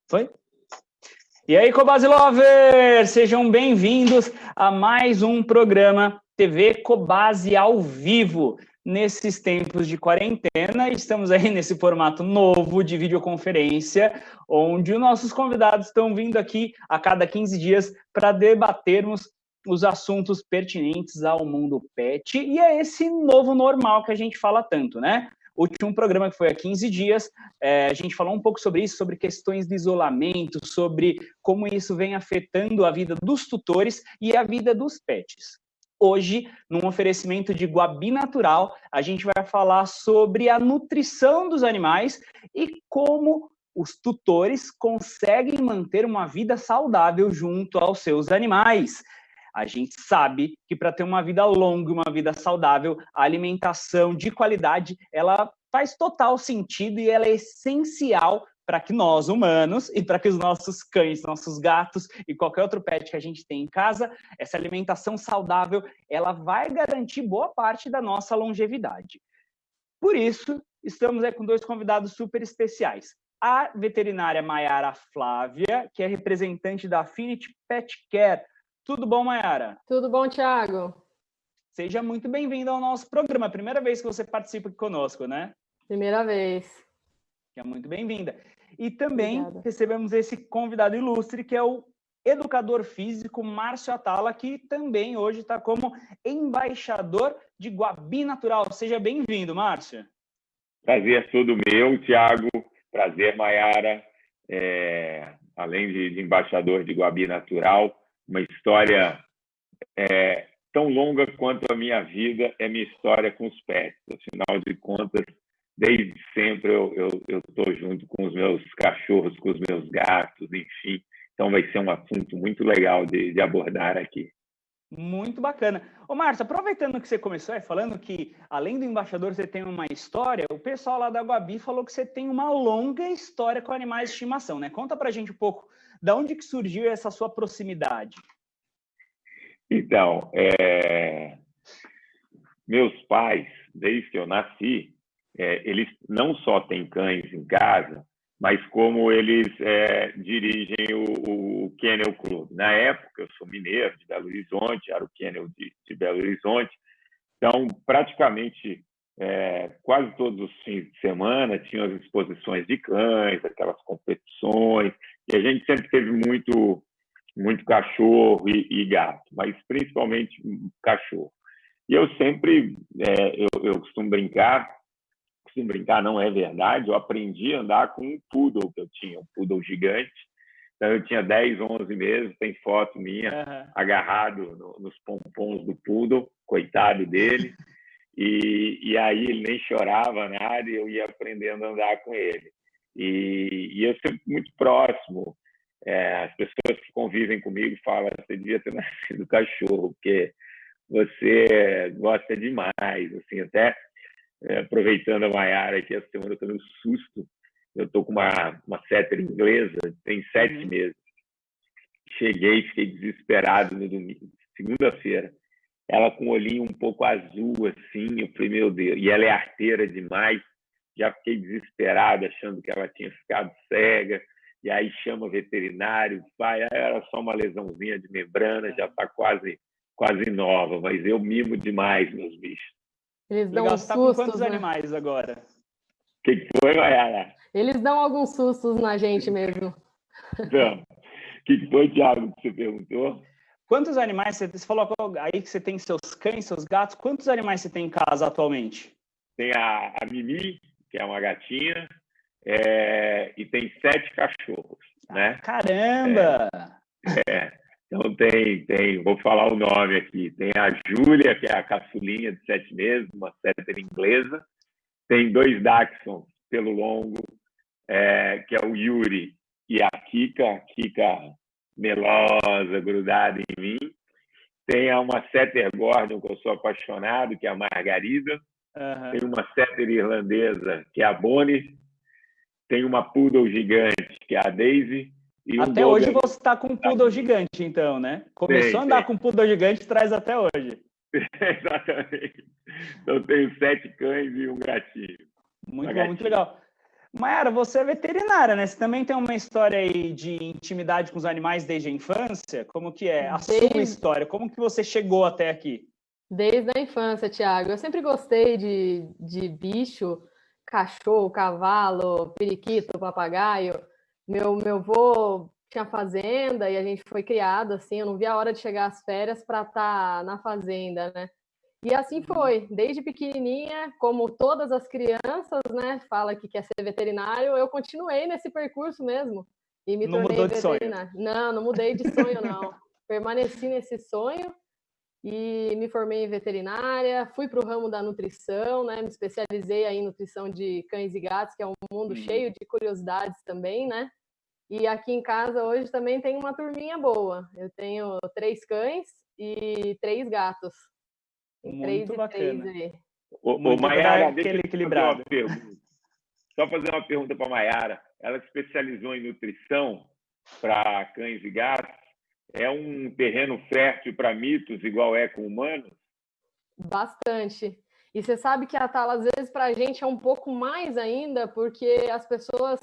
Foi? E aí, Cobasi Lovers, sejam bem-vindos a mais um programa TV Cobasi ao vivo. Nesses tempos de quarentena, estamos aí nesse formato novo de videoconferência, onde os nossos convidados estão vindo aqui a cada 15 dias para debatermos os assuntos pertinentes ao mundo pet, e é esse novo normal que a gente fala tanto, né? O último programa que foi há 15 dias, a gente falou um pouco sobre isso, sobre questões de isolamento, sobre como isso vem afetando a vida dos tutores e a vida dos pets. Hoje, num oferecimento de Guabi Natural, a gente vai falar sobre a nutrição dos animais e como os tutores conseguem manter uma vida saudável junto aos seus animais. A gente sabe que para ter uma vida longa e uma vida saudável, a alimentação de qualidade, ela faz total sentido e ela é essencial para que nós, humanos, e para que os nossos cães, nossos gatos e qualquer outro pet que a gente tem em casa, essa alimentação saudável, ela vai garantir boa parte da nossa longevidade. Por isso, estamos aí com dois convidados super especiais. A veterinária Mayara Flávia, que é representante da Affinity Pet Care. Tudo bom, Mayara? Tudo bom, Thiago? Seja muito bem-vindo ao nosso programa. Primeira vez que você participa aqui conosco, né? Primeira vez. É muito bem-vinda. E também Obrigada. recebemos esse convidado ilustre, que é o educador físico Márcio Atala, que também hoje está como embaixador de Guabi Natural. Seja bem-vindo, Márcio. Prazer todo meu, Thiago. Prazer, Mayara. Além de embaixador de Guabi Natural, uma história tão longa quanto a minha vida é minha história com os pets. Afinal de contas, desde sempre eu estou junto com os meus cachorros, com os meus gatos, enfim. Então vai ser um assunto muito legal de abordar aqui. Muito bacana. Ô, Márcio, aproveitando que você começou aí falando que, além do embaixador, você tem uma história, o pessoal lá da Guabi falou que você tem uma longa história com animais de estimação, né? Conta pra gente um pouco de onde que surgiu essa sua proximidade. Então, meus pais, desde que eu nasci, eles não só têm cães em casa, mas como eles dirigem o Kennel Club. Na época, eu sou mineiro de Belo Horizonte, era o Kennel de Belo Horizonte, então praticamente quase todos os fins de semana tinham as exposições de cães, aquelas competições, e a gente sempre teve muito cachorro e gato, mas principalmente cachorro. E eu sempre, eu costumo brincar, não é verdade, eu aprendi a andar com um poodle que eu tinha, um poodle gigante. Então eu tinha 10, 11 meses, tem foto minha agarrado nos pompons do poodle, coitado dele. E aí ele nem chorava nada e eu ia aprendendo a andar com ele. E eu sempre muito próximo. As pessoas que convivem comigo falam: você devia ter nascido cachorro, porque você gosta demais. Assim, até aproveitando a Mayara aqui, essa semana eu estou no susto. Eu estou com uma setter inglesa, tem 7 meses. Cheguei, fiquei desesperado no domingo, segunda-feira. Ela com o olhinho um pouco azul, assim, eu falei, meu Deus. E ela é arteira demais. Já fiquei desesperado, achando que ela tinha ficado cega. E aí chama o veterinário, vai, era só uma lesãozinha de membrana, já está quase nova, mas eu mimo demais meus bichos. Eles dão Legal, uns você está sustos, com quantos né? animais agora? O que foi, Mayara? Eles dão alguns sustos na gente mesmo. Então, o que foi, Thiago, que você perguntou? Quantos animais você falou aí que você tem seus cães, seus gatos? Quantos animais você tem em casa atualmente? Tem a Mimi, que é uma gatinha, e tem 7 cachorros, né? Caramba! Então tem, vou falar o nome aqui. Tem a Júlia, que é a caçulinha de 7 meses, uma setter inglesa. Tem 2 Dachshunds pelo longo, que é o Yuri e a Kika melosa, grudada em mim. Tem uma setter Gordon, que eu sou apaixonado, que é a Margarida. Tem uma setter irlandesa, que é a Bonnie. Tem uma poodle gigante, que é a Daisy. Até hoje você está com um poodle gigante, então, né? Começou a andar com um poodle gigante, traz até hoje. Exatamente. Então, tenho 7 cães e um gatinho. Muito bom, muito legal. Mayara, você é veterinária, veterinária, né? Você também tem uma história aí de intimidade com os animais desde a infância? Como que é a sua história? Como que você chegou até aqui? Desde a infância, Thiago. Eu sempre gostei de bicho, cachorro, cavalo, periquito, papagaio. Meu avô tinha fazenda e a gente foi criado assim. Eu não via a hora de chegar às férias para estar na fazenda, né? E assim foi, desde pequenininha, como todas as crianças, né, fala que quer ser veterinário, eu continuei nesse percurso mesmo e me Não tornei mudou de sonho? veterinária. Não mudei de sonho, não. Permaneci nesse sonho e me formei em veterinária, fui para o ramo da nutrição, né, me especializei aí em nutrição de cães e gatos, que é um mundo cheio de curiosidades também, né? E aqui em casa hoje também tem uma turminha boa. Eu tenho 3 cães e 3 gatos. Tem 3 Muito e 3 bacana. aí. Ô, Muito pra dar Maiara, deixa aquele eu te fazer equilibrado. uma pergunta. Só fazer uma pergunta para a Maiara. Ela se especializou em nutrição para cães e gatos. É um terreno fértil para mitos, igual é com humanos? Bastante. E você sabe que a Tala, às vezes, para a gente é um pouco mais ainda, porque as pessoas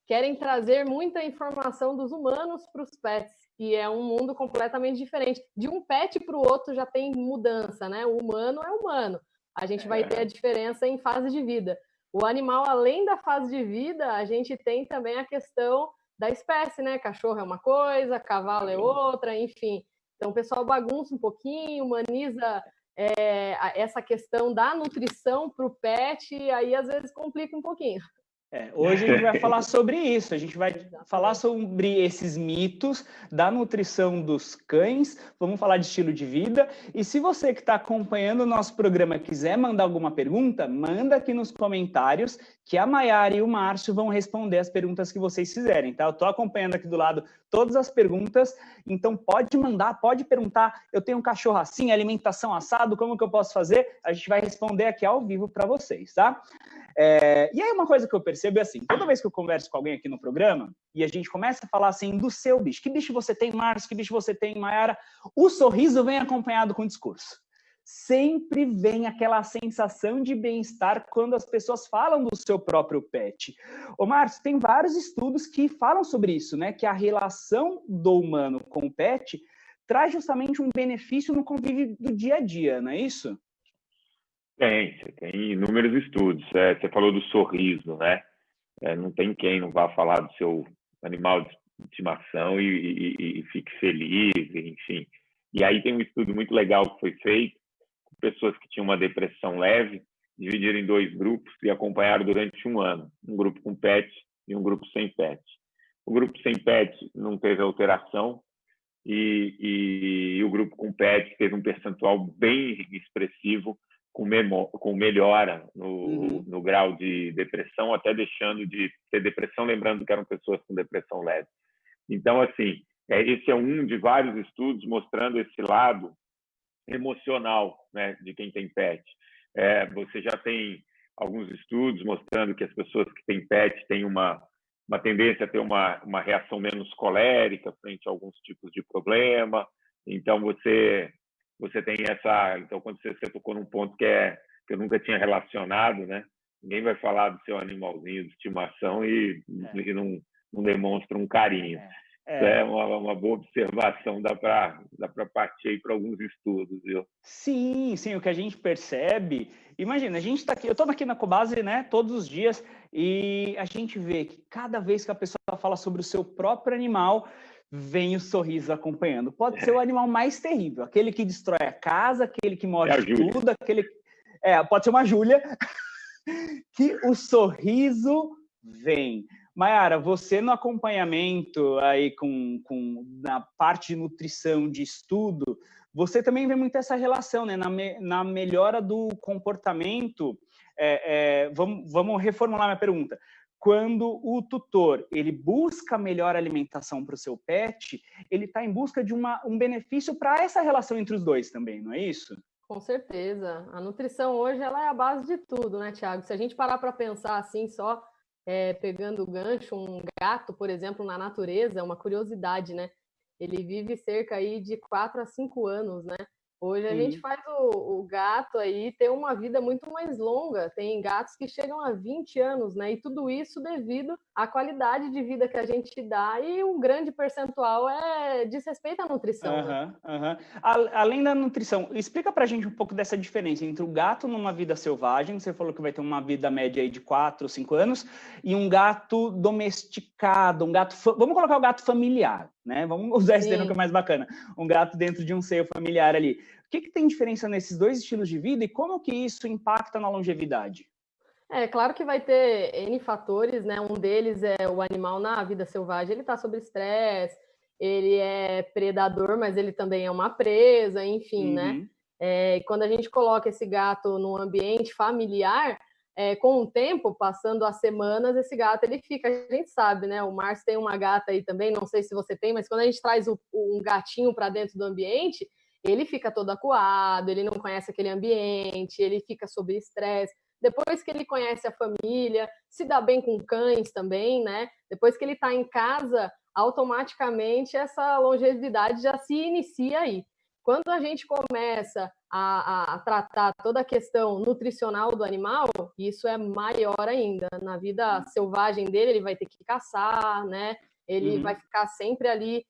querem trazer muita informação dos humanos para os pets, e é um mundo completamente diferente. De um pet para o outro já tem mudança, né? O humano é humano. A gente vai ter a diferença em fase de vida. O animal, além da fase de vida, a gente tem também a questão da espécie, né? Cachorro é uma coisa, cavalo é outra, enfim. Então o pessoal bagunça um pouquinho, humaniza essa questão da nutrição para o pet, e aí às vezes complica um pouquinho. Hoje a gente vai falar sobre isso, a gente vai falar sobre esses mitos da nutrição dos cães, vamos falar de estilo de vida, e se você que está acompanhando o nosso programa quiser mandar alguma pergunta, manda aqui nos comentários, que a Maiara e o Márcio vão responder as perguntas que vocês fizerem, tá? Eu estou acompanhando aqui do lado todas as perguntas, então pode mandar, pode perguntar, eu tenho um cachorro assim, alimentação assado, como que eu posso fazer? A gente vai responder aqui ao vivo para vocês, tá? E aí uma coisa que eu percebo é assim, toda vez que eu converso com alguém aqui no programa, e a gente começa a falar assim do seu bicho, que bicho você tem, Márcio, que bicho você tem, Maiara, o sorriso vem acompanhado com o discurso. Sempre vem aquela sensação de bem-estar quando as pessoas falam do seu próprio pet. Ô Márcio, tem vários estudos que falam sobre isso, né? Que a relação do humano com o pet traz justamente um benefício no convívio do dia a dia, não é isso? Você tem inúmeros estudos. Você falou do sorriso, né? Não tem quem não vá falar do seu animal de estimação e fique feliz, enfim. E aí tem um estudo muito legal que foi feito com pessoas que tinham uma depressão leve, dividiram em 2 grupos e acompanharam durante 1 ano. Um grupo com pet e um grupo sem pet. O grupo sem pet não teve alteração e o grupo com pet teve um percentual bem expressivo com melhora no grau de depressão, até deixando de ter depressão, lembrando que eram pessoas com depressão leve. Então, assim, esse é um de vários estudos mostrando esse lado emocional, né, de quem tem pet. Você já tem alguns estudos mostrando que as pessoas que têm pet têm uma tendência a ter uma reação menos colérica frente a alguns tipos de problema. Então, você tem essa... Então, quando você tocou num ponto que eu nunca tinha relacionado, né? Ninguém vai falar do seu animalzinho de estimação e não demonstra um carinho. Isso é uma boa observação, dá para partir aí para alguns estudos, viu? Sim, o que a gente percebe... Imagina, a gente está aqui, eu estou aqui na Cobase, né, todos os dias, e a gente vê que cada vez que a pessoa fala sobre o seu próprio animal, vem o sorriso acompanhando. Pode ser o animal mais terrível, aquele que destrói a casa, aquele que morde tudo, pode ser uma Júlia, que o sorriso vem. Maiara, você no acompanhamento aí na parte de nutrição, de estudo, você também vê muito essa relação, né? Na melhora do comportamento. Vamos reformular minha pergunta. Quando o tutor ele busca melhor alimentação para o seu pet, ele está em busca de um benefício para essa relação entre os dois também, não é isso? Com certeza. A nutrição hoje ela é a base de tudo, né, Thiago? Se a gente parar para pensar assim, só pegando o gancho, um gato, por exemplo, na natureza, é uma curiosidade, né? Ele vive cerca aí de 4 a 5 anos, né? Hoje a gente faz o gato aí ter uma vida muito mais longa. Tem gatos que chegam a 20 anos, né? E tudo isso devido à qualidade de vida que a gente dá, e um grande percentual diz respeito à nutrição, né? Além da nutrição, explica pra gente um pouco dessa diferença entre o gato numa vida selvagem, você falou que vai ter uma vida média aí de 4 ou 5 anos, e um gato domesticado, vamos colocar o gato familiar, né? Vamos usar esse termo que é mais bacana. Um gato dentro de um seio familiar ali. O que tem diferença nesses dois estilos de vida e como que isso impacta na longevidade? Claro que vai ter N fatores, né? Um deles é o animal na vida selvagem, ele está sob estresse, ele é predador, mas ele também é uma presa, enfim, né? Quando a gente coloca esse gato num ambiente familiar, com o tempo, passando as semanas, esse gato ele fica, a gente sabe, né? O Márcio tem uma gata aí também, não sei se você tem, mas quando a gente traz um gatinho para dentro do ambiente, ele fica todo acuado, ele não conhece aquele ambiente, ele fica sob estresse. Depois que ele conhece a família, se dá bem com cães também, né? Depois que ele está em casa, automaticamente essa longevidade já se inicia aí. Quando a gente começa a tratar toda a questão nutricional do animal, isso é maior ainda. Na vida selvagem dele, ele vai ter que caçar, né? Ele vai ficar sempre ali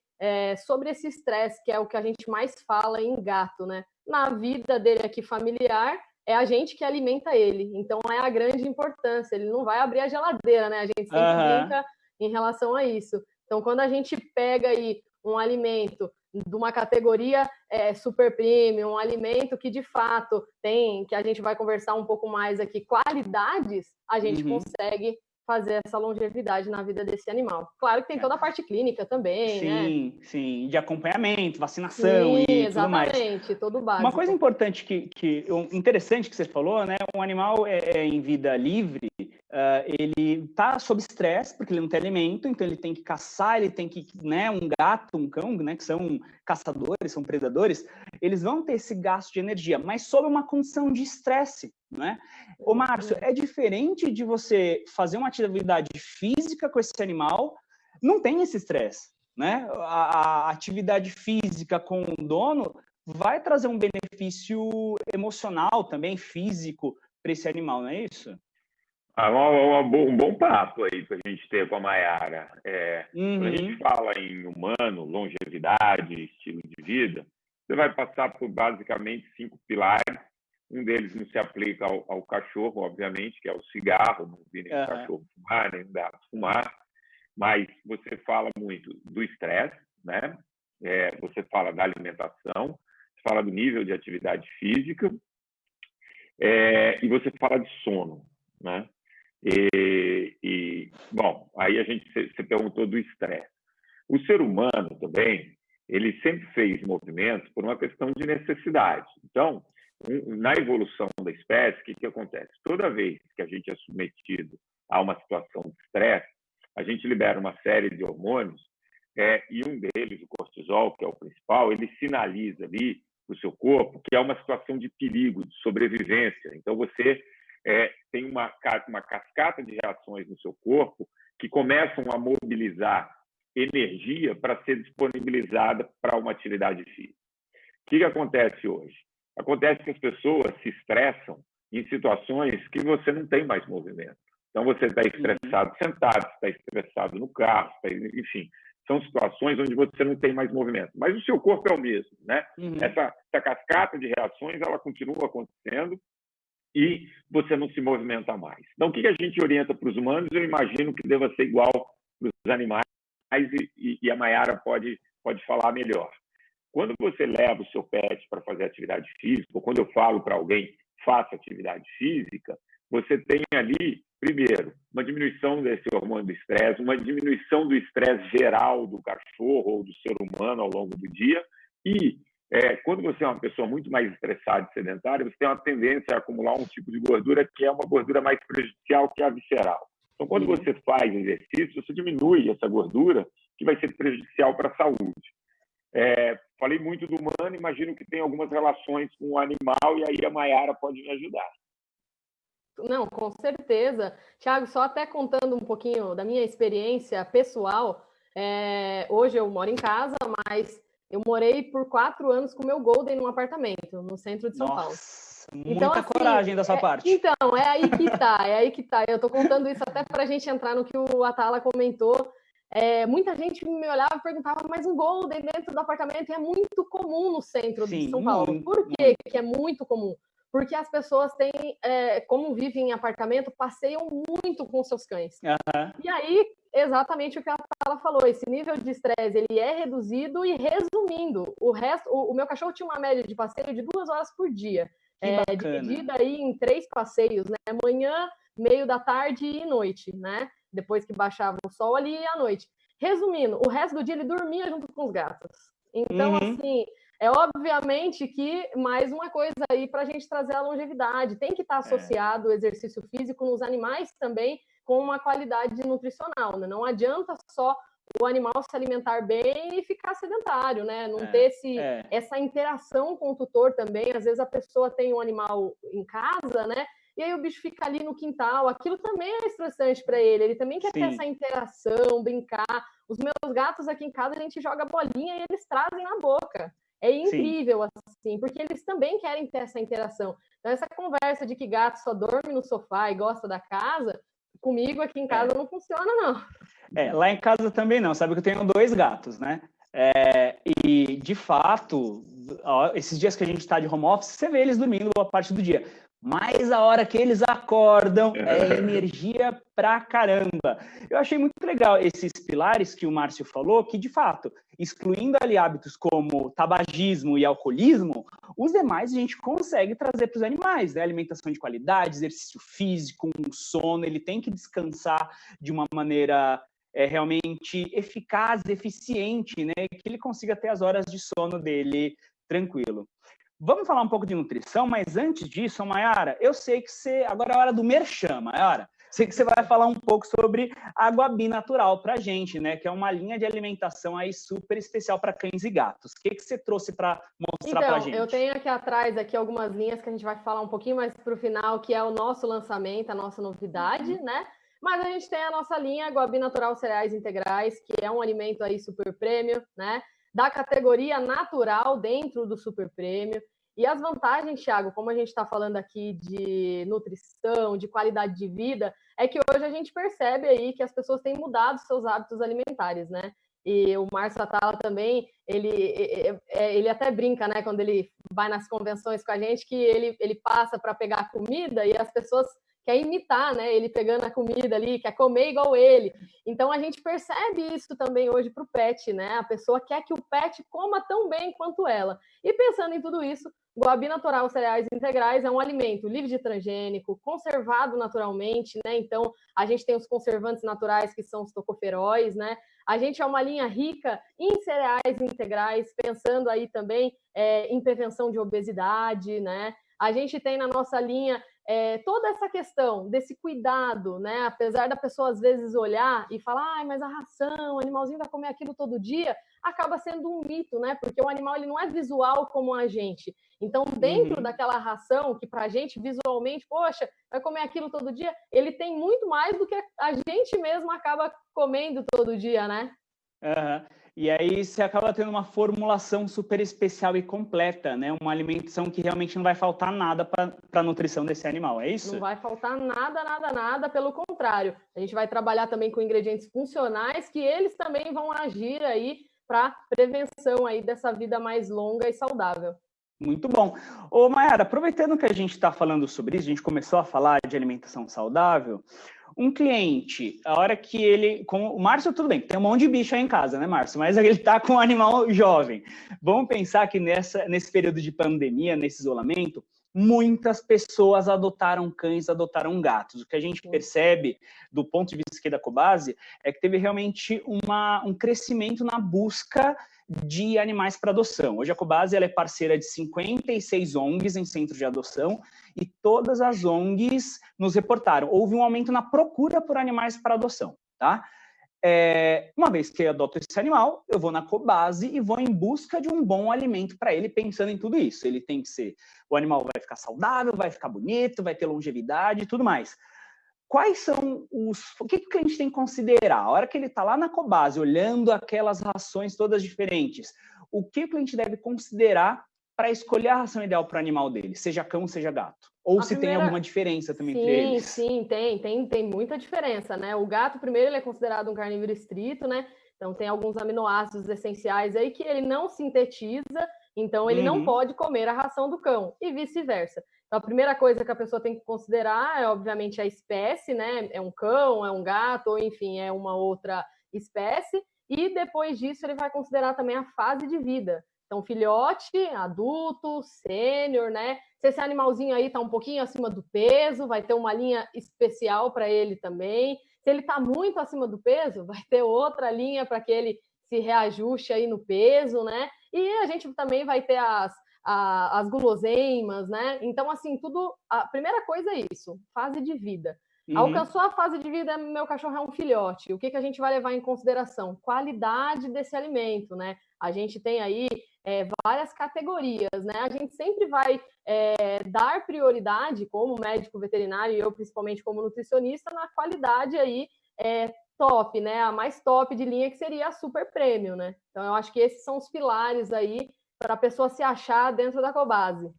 sobre esse estresse, que é o que a gente mais fala em gato, né? Na vida dele aqui familiar, é a gente que alimenta ele. Então, é a grande importância. Ele não vai abrir a geladeira, né? A gente sempre brinca em relação a isso. Então, quando a gente pega aí um alimento de uma categoria super premium, um alimento que, de fato, tem, que a gente vai conversar um pouco mais aqui, qualidades, a gente consegue fazer essa longevidade na vida desse animal. Claro que tem toda a parte clínica também, né? Sim, de acompanhamento, vacinação e tudo mais. Exatamente, todo básico. Uma coisa importante interessante que você falou, né? Um animal em vida livre, ele está sob estresse porque ele não tem alimento, então ele tem que caçar, ele tem que, né? Um gato, um cão, né? Que são caçadores, são predadores, eles vão ter esse gasto de energia, mas sob uma condição de estresse, né? Ô, Márcio, é diferente de você fazer uma atividade física com esse animal, não tem esse estresse, né? A atividade física com o dono vai trazer um benefício emocional também, físico, para esse animal, não é isso? Um bom papo aí para a gente ter com a Mayara. Quando a gente fala em humano, longevidade, estilo de vida, você vai passar por basicamente 5 pilares. Um deles não se aplica ao cachorro, obviamente, que é o cigarro, não vi nem o cachorro fumar, nem o gato fumar, mas você fala muito do estresse, né? Você fala da alimentação, você fala do nível de atividade física, e você fala de sono, né? Bom, aí você perguntou do estresse. O ser humano também, ele sempre fez movimentos por uma questão de necessidade. Então, na evolução da espécie, o que acontece? Toda vez que a gente é submetido a uma situação de estresse, a gente libera uma série de hormônios, e um deles, o cortisol, que é o principal, ele sinaliza ali para o seu corpo que é uma situação de perigo, de sobrevivência. Então, você tem uma cascata de reações no seu corpo que começam a mobilizar energia para ser disponibilizada para uma atividade física. O que acontece hoje? Acontece que as pessoas se estressam em situações que você não tem mais movimento. Então, você está estressado sentado, está estressado no carro, enfim, são situações onde você não tem mais movimento. Mas o seu corpo é o mesmo, né? Essa cascata de reações, ela continua acontecendo e você não se movimenta mais. Então, o que a gente orienta para os humanos? Eu imagino que deva ser igual para os animais, e a Mayara pode falar melhor. Quando você leva o seu pet para fazer atividade física, ou quando eu falo para alguém, faça atividade física, você tem ali, primeiro, uma diminuição desse hormônio do estresse, uma diminuição do estresse geral do cachorro ou do ser humano ao longo do dia, e quando você é uma pessoa muito mais estressada e sedentária, você tem uma tendência a acumular um tipo de gordura que é uma gordura mais prejudicial que a visceral. Então, quando você faz exercício, você diminui essa gordura que vai ser prejudicial para a saúde. Falei muito do humano, imagino que tem algumas relações com o animal, e aí a Mayara pode me ajudar. Não, com certeza. Thiago, só até contando um pouquinho da minha experiência pessoal, hoje eu moro em casa, mas Eu morei por 4 anos com o meu Golden num apartamento, no centro de São Paulo. Muita então, assim, coragem da sua parte. Então, é aí que tá. Eu tô contando isso até pra gente entrar no que o Atala comentou. Muita gente me olhava e perguntava, mas um Golden dentro do apartamento é muito comum no centro de São Paulo. Por que que é muito comum? Porque as pessoas têm, como vivem em apartamento, passeiam muito com seus cães. Uhum. E aí, exatamente o que a Tala falou, esse nível de estresse ele é reduzido e, resumindo, o meu cachorro tinha uma média de passeio de 2 horas por dia, dividida aí em 3 passeios, né? Manhã, meio da tarde e noite, né? Depois que baixava o sol ali à noite. Resumindo, o resto do dia ele dormia junto com os gatos. Então, assim, obviamente que mais uma coisa aí para a gente trazer a longevidade. Tem que estar associado o exercício físico nos animais também com uma qualidade nutricional, né? Não adianta só o animal se alimentar bem e ficar sedentário, né? Não ter essa interação com o tutor também. Às vezes a pessoa tem um animal em casa, né? E aí o bicho fica ali no quintal. Aquilo também é estressante para ele. Ele também quer ter essa interação, brincar. Os meus gatos aqui em casa, a gente joga bolinha e eles trazem na boca. É incrível, assim, porque eles também querem ter essa interação. Então, essa conversa de que gato só dorme no sofá e gosta da casa, comigo aqui em casa não funciona, não. Lá em casa também não. Sabe que eu tenho 2 gatos, né? E, de fato, esses dias que a gente está de home office, você vê eles dormindo boa parte do dia. Mas a hora que eles acordam é energia pra caramba. Eu achei muito legal esses pilares que o Márcio falou, que de fato, excluindo ali hábitos como tabagismo e alcoolismo, os demais a gente consegue trazer para os animais, né? Alimentação de qualidade, exercício físico, um sono, ele tem que descansar de uma maneira realmente eficaz, eficiente, né? Que ele consiga ter as horas de sono dele tranquilo. Vamos falar um pouco de nutrição, mas antes disso, Mayara, eu sei que agora é a hora do merchan, Mayara. Sei que você vai falar um pouco sobre a Guabi Natural para a gente, né? Que é uma linha de alimentação aí super especial para cães e gatos. O que você trouxe para mostrar para a gente? Eu tenho aqui atrás algumas linhas que a gente vai falar um pouquinho mais para o final, que é o nosso lançamento, a nossa novidade, né? Mas a gente tem a nossa linha Guabi Natural Cereais Integrais, que é um alimento aí super premium, né? Da categoria natural dentro do super prêmio. E as vantagens, Thiago, como a gente está falando aqui de nutrição, de qualidade de vida, é que hoje a gente percebe aí que as pessoas têm mudado seus hábitos alimentares, né? E o Márcio Atala também, ele até brinca, né? Quando ele vai nas convenções com a gente, que ele passa para pegar comida e as pessoas quer imitar, né? Ele pegando a comida ali, quer comer igual ele. Então, a gente percebe isso também hoje para o pet, né? A pessoa quer que o pet coma tão bem quanto ela. E pensando em tudo isso, Guabi Natural Cereais Integrais é um alimento livre de transgênico, conservado naturalmente, né? Então, a gente tem os conservantes naturais, que são os tocoferóis, né? A gente é uma linha rica em cereais integrais, pensando aí também em prevenção de obesidade, né? A gente tem na nossa linha toda essa questão desse cuidado, né? Apesar da pessoa às vezes olhar e falar, mas a ração, o animalzinho vai comer aquilo todo dia, acaba sendo um mito, né? Porque o animal ele não é visual como a gente. Então, dentro daquela ração, que pra gente visualmente, poxa, vai comer aquilo todo dia, ele tem muito mais do que a gente mesmo acaba comendo todo dia, né? E aí você acaba tendo uma formulação super especial e completa, né? Uma alimentação que realmente não vai faltar nada para a nutrição desse animal, é isso? Não vai faltar nada, pelo contrário. A gente vai trabalhar também com ingredientes funcionais que eles também vão agir aí para prevenção aí dessa vida mais longa e saudável. Muito bom. Ô, Mayara, aproveitando que a gente está falando sobre isso, a gente começou a falar de alimentação saudável, um cliente, a hora que ele... O Márcio, tudo bem, tem um monte de bicho aí em casa, né, Márcio? Mas ele está com um animal jovem. Vamos pensar que nesse período de pandemia, nesse isolamento, muitas pessoas adotaram cães, adotaram gatos. O que a gente percebe, do ponto de vista aqui da Cobase, é que teve realmente um crescimento na busca de animais para adoção. Hoje a Cobase ela é parceira de 56 ONGs em centros de adoção e todas as ONGs nos reportaram. Houve um aumento na procura por animais para adoção, tá? Uma vez que eu adoto esse animal, eu vou na Cobase e vou em busca de um bom alimento para ele, pensando em tudo isso. Ele tem que ser... O animal vai ficar saudável, vai ficar bonito, vai ter longevidade e tudo mais. Quais são o que a gente tem que considerar? A hora que ele está lá na Cobase, olhando aquelas rações todas diferentes, o que o cliente deve considerar para escolher a ração ideal para o animal dele, seja cão, seja gato? Ou se tem alguma diferença também entre eles? Sim, tem muita diferença, né? O gato, primeiro, ele é considerado um carnívoro estrito, né? Então, tem alguns aminoácidos essenciais aí que ele não sintetiza, então ele não pode comer a ração do cão, e vice-versa. Então, a primeira coisa que a pessoa tem que considerar é, obviamente, a espécie, né? É um cão, é um gato, ou enfim, é uma outra espécie. E depois disso, ele vai considerar também a fase de vida. Então, filhote, adulto, sênior, né? Se esse animalzinho aí está um pouquinho acima do peso, vai ter uma linha especial para ele também. Se ele está muito acima do peso, vai ter outra linha para que ele se reajuste aí no peso, né? E a gente também vai ter as guloseimas, né? Então, assim, tudo... A primeira coisa é isso, fase de vida. Alcançou a fase de vida, meu cachorro é um filhote. O que a gente vai levar em consideração? Qualidade desse alimento, né? A gente tem aí várias categorias, né? A gente sempre vai dar prioridade, como médico veterinário e eu principalmente como nutricionista, na qualidade aí top, né? A mais top de linha, que seria a super premium, né? Então eu acho que esses são os pilares aí para a pessoa se achar dentro da Cobasi.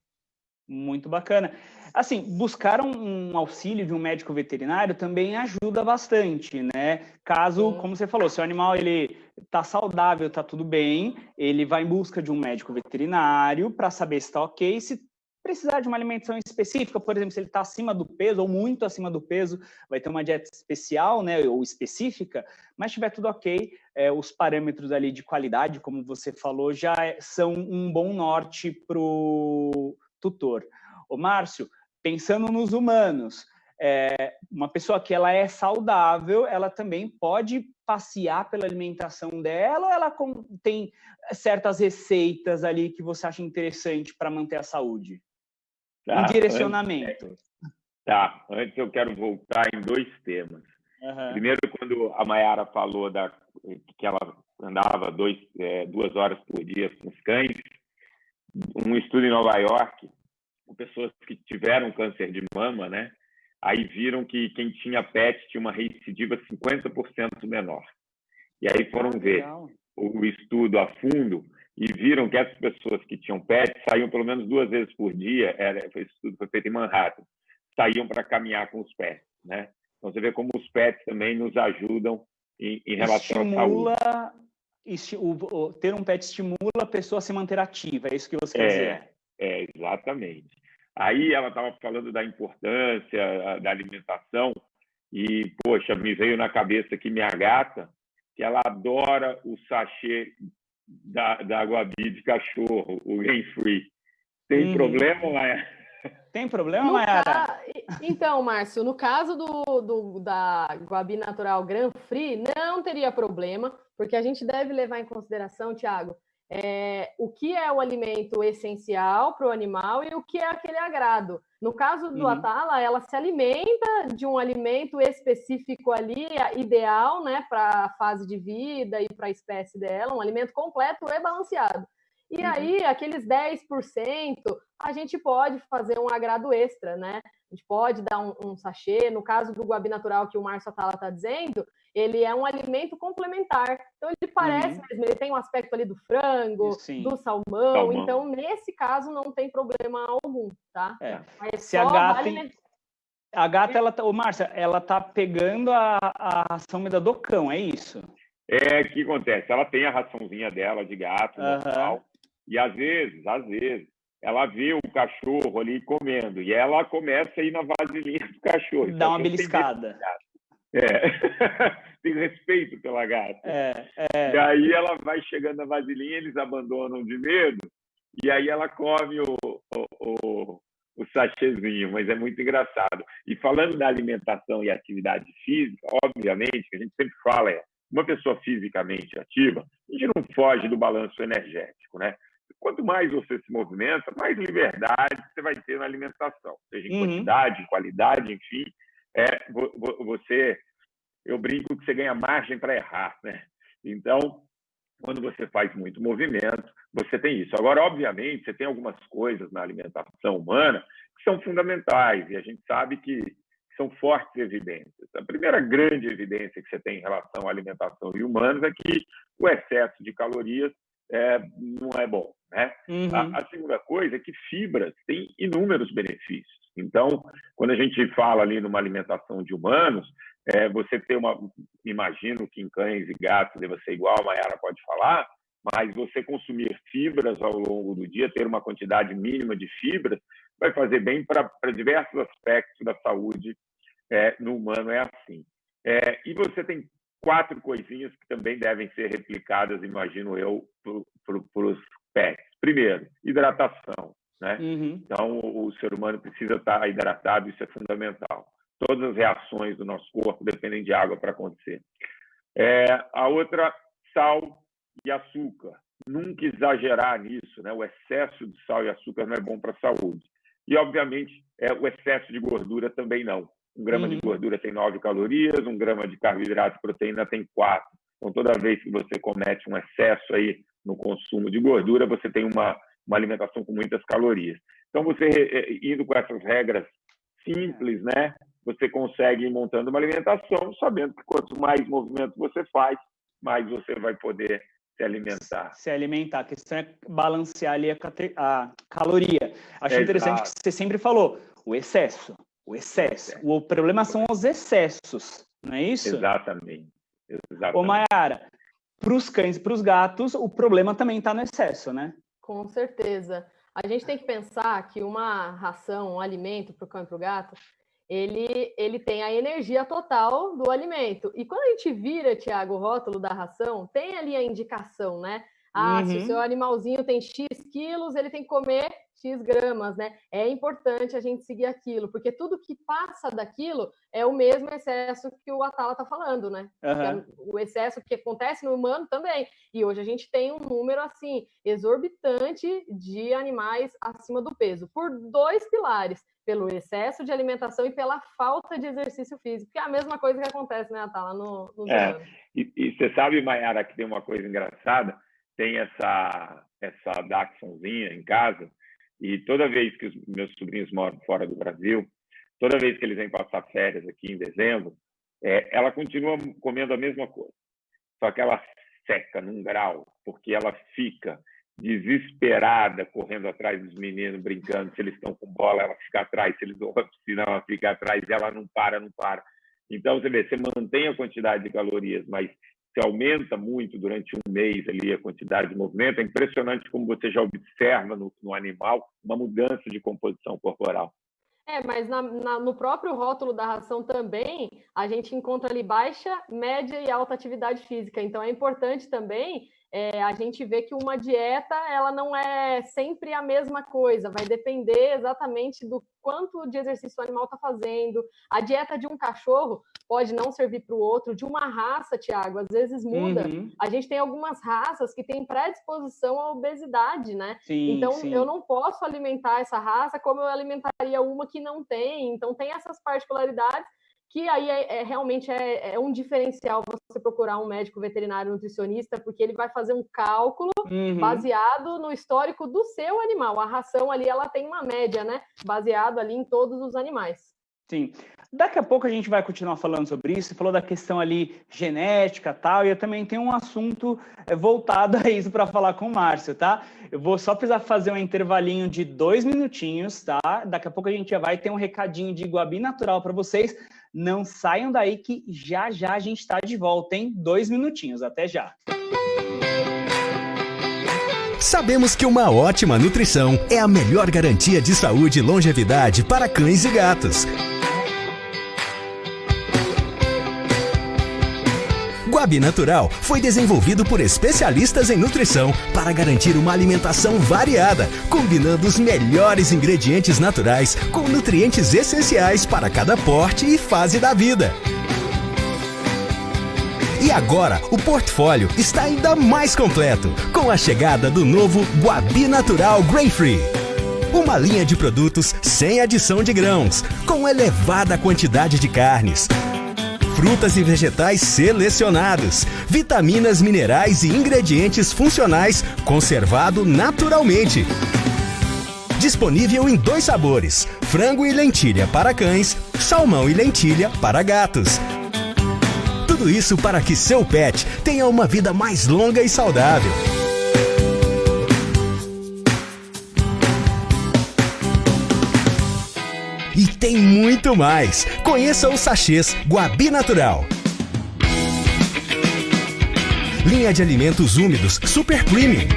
Muito bacana. Assim, buscar um auxílio de um médico veterinário também ajuda bastante, né? Caso, como você falou, se o animal ele tá saudável, tá tudo bem, ele vai em busca de um médico veterinário para saber se está ok. Se precisar de uma alimentação específica, por exemplo, se ele está acima do peso ou muito acima do peso, vai ter uma dieta especial, né, ou específica, mas se tiver tudo ok, os parâmetros ali de qualidade, como você falou, já são um bom norte para o tutor. Ô, Márcio, pensando nos humanos, uma pessoa que ela é saudável, ela também pode passear pela alimentação dela, ou ela tem certas receitas ali que você acha interessante para manter a saúde? Um direcionamento. Antes eu quero voltar em 2 temas. Primeiro, quando a Mayara falou que ela andava 2 horas por dia com os cães, um estudo em Nova York, com pessoas que tiveram câncer de mama, né? Aí viram que quem tinha pet tinha uma recidiva 50% menor. E aí foram ver o estudo a fundo e viram que essas pessoas que tinham pet saíam pelo menos 2 vezes por dia. Esse estudo foi feito em Manhattan. Saíam para caminhar com os pets, né? Então você vê como os pets também nos ajudam em relação à saúde. Ter um pet estimula a pessoa a se manter ativa, é isso que você quer dizer? Exatamente. Aí ela estava falando da importância da alimentação e, poxa, me veio na cabeça que minha gata, que ela adora o sachê da Guabi de cachorro, o Grain Free. Tem problema, Mayara? Tem problema, Mayara? Então, Márcio, no caso da Guabi Natural Grain Free, não teria problema, porque a gente deve levar em consideração, Thiago, o que é o alimento essencial para o animal e o que é aquele agrado. No caso do Atala, ela se alimenta de um alimento específico ali, ideal, né, para a fase de vida e para a espécie dela, um alimento completo e balanceado. E aí, aqueles 10%, a gente pode fazer um agrado extra, né? A gente pode dar um sachê. No caso do Guabi Natural, que o Márcio Atala está dizendo, ele é um alimento complementar. Então, ele parece mesmo, ele tem um aspecto ali do frango, do salmão. Então, nesse caso, não tem problema algum, tá? Mas se a gata, Márcia, ela tá pegando a ração do cão, é isso? O que acontece? Ela tem a raçãozinha dela de gato, normal. E às vezes, ela vê o cachorro ali comendo e ela começa a ir na vasilhinha do cachorro. Dá uma beliscada. Tem respeito pela gata. E aí ela vai chegando na vasilhinha, eles abandonam de medo e aí ela come o sachêzinho, mas é muito engraçado. E falando da alimentação e atividade física, obviamente, que a gente sempre fala, uma pessoa fisicamente ativa, a gente não foge do balanço energético, né? Quanto mais você se movimenta, mais liberdade você vai ter na alimentação, seja em quantidade, em qualidade, enfim. Eu brinco que você ganha margem para errar, né? Então, quando você faz muito movimento, você tem isso. Agora, obviamente, você tem algumas coisas na alimentação humana que são fundamentais e a gente sabe que são fortes evidências. A primeira grande evidência que você tem em relação à alimentação e humanos é que o excesso de calorias não é bom, né? Uhum. A segunda coisa é que fibras têm inúmeros benefícios. Então, quando a gente fala ali numa alimentação de humanos, você ter imagino que em cães e gatos deva ser igual, a Mayara pode falar, mas você consumir fibras ao longo do dia, ter uma quantidade mínima de fibras, vai fazer bem para diversos aspectos da saúde no humano, é assim. E você tem 4 coisinhas que também devem ser replicadas, imagino eu, para os pets. Primeiro, hidratação, né? Uhum. Então, o ser humano precisa estar hidratado, isso é fundamental. Todas as reações do nosso corpo dependem de água para acontecer. A outra, sal e açúcar. Nunca exagerar nisso, né? O excesso de sal e açúcar não é bom para a saúde. E, obviamente, o excesso de gordura também não. 1 grama de gordura tem 9 calorias, 1 grama de carboidrato e proteína tem 4. Então, toda vez que você comete um excesso aí no consumo de gordura, você tem uma alimentação com muitas calorias. Então, você indo com essas regras simples, né? Você consegue ir montando uma alimentação, sabendo que quanto mais movimento você faz, mais você vai poder se alimentar. Se alimentar. A questão é balancear ali a caloria. Acho interessante que você sempre falou, o excesso. O problema são os excessos, não é isso? Exatamente. Ô, Mayara, para os cães e para os gatos, o problema também está no excesso, né? Com certeza. A gente tem que pensar que uma ração, um alimento para o cão e para o gato, ele tem a energia total do alimento. E quando a gente vira, Thiago, o rótulo da ração, tem ali a indicação, né? Se o seu animalzinho tem X quilos, ele tem que comer X gramas, né? É importante a gente seguir aquilo, porque tudo que passa daquilo é o mesmo excesso que o Atala está falando, né? O excesso que acontece no humano também. E hoje a gente tem um número, assim, exorbitante de animais acima do peso, por 2 pilares, pelo excesso de alimentação e pela falta de exercício físico, que é a mesma coisa que acontece, né, Atala, nos humanos. E você sabe, Mayara, que tem uma coisa engraçada, tem essa Dachshundzinha em casa, e toda vez que os meus sobrinhos moram fora do Brasil, toda vez que eles vêm passar férias aqui em dezembro, ela continua comendo a mesma coisa. Só que ela seca num grau, porque ela fica desesperada, correndo atrás dos meninos, brincando. Se eles estão com bola, ela fica atrás. Se eles vão para a piscina, ela fica atrás. Ela não para. Então, você vê, você mantém a quantidade de calorias, mas se aumenta muito durante um mês ali a quantidade de movimento. É impressionante como você já observa no animal uma mudança de composição corporal. Mas no próprio rótulo da ração também, a gente encontra ali baixa, média e alta atividade física. Então, é importante também a gente ver que uma dieta, ela não é sempre a mesma coisa. Vai depender exatamente do quanto de exercício o animal está fazendo. A dieta de um cachorro pode não servir para o outro. De uma raça, Thiago, às vezes muda. A gente tem algumas raças que têm predisposição à obesidade, né? Então, eu não posso alimentar essa raça como eu alimentaria uma que não tem. Então, tem essas particularidades que aí realmente é um diferencial você procurar um médico veterinário nutricionista, porque ele vai fazer um cálculo baseado no histórico do seu animal. A ração ali, ela tem uma média, né? Baseado ali em todos os animais. Sim. Daqui a pouco a gente vai continuar falando sobre isso. Você falou da questão ali genética e tal, e eu também tenho um assunto voltado a isso para falar com o Márcio, tá? Eu vou só precisar fazer um intervalinho de 2 minutinhos, tá? Daqui a pouco a gente já vai ter um recadinho de Guabi Natural para vocês. Não saiam daí que já a gente está de volta, hein? 2 minutinhos, até já. Sabemos que uma ótima nutrição é a melhor garantia de saúde e longevidade para cães e gatos. Guabi Natural foi desenvolvido por especialistas em nutrição para garantir uma alimentação variada, combinando os melhores ingredientes naturais com nutrientes essenciais para cada porte e fase da vida. E agora, o portfólio está ainda mais completo, com a chegada do novo Guabi Natural Grain Free. Uma linha de produtos sem adição de grãos, com elevada quantidade de carnes, frutas e vegetais selecionados, vitaminas, minerais e ingredientes funcionais, conservado naturalmente. Disponível em 2 sabores, frango e lentilha para cães, salmão e lentilha para gatos. Tudo isso para que seu pet tenha uma vida mais longa e saudável. tem muito mais. Conheça os sachês Guabi Natural. Linha de alimentos úmidos Super Premium.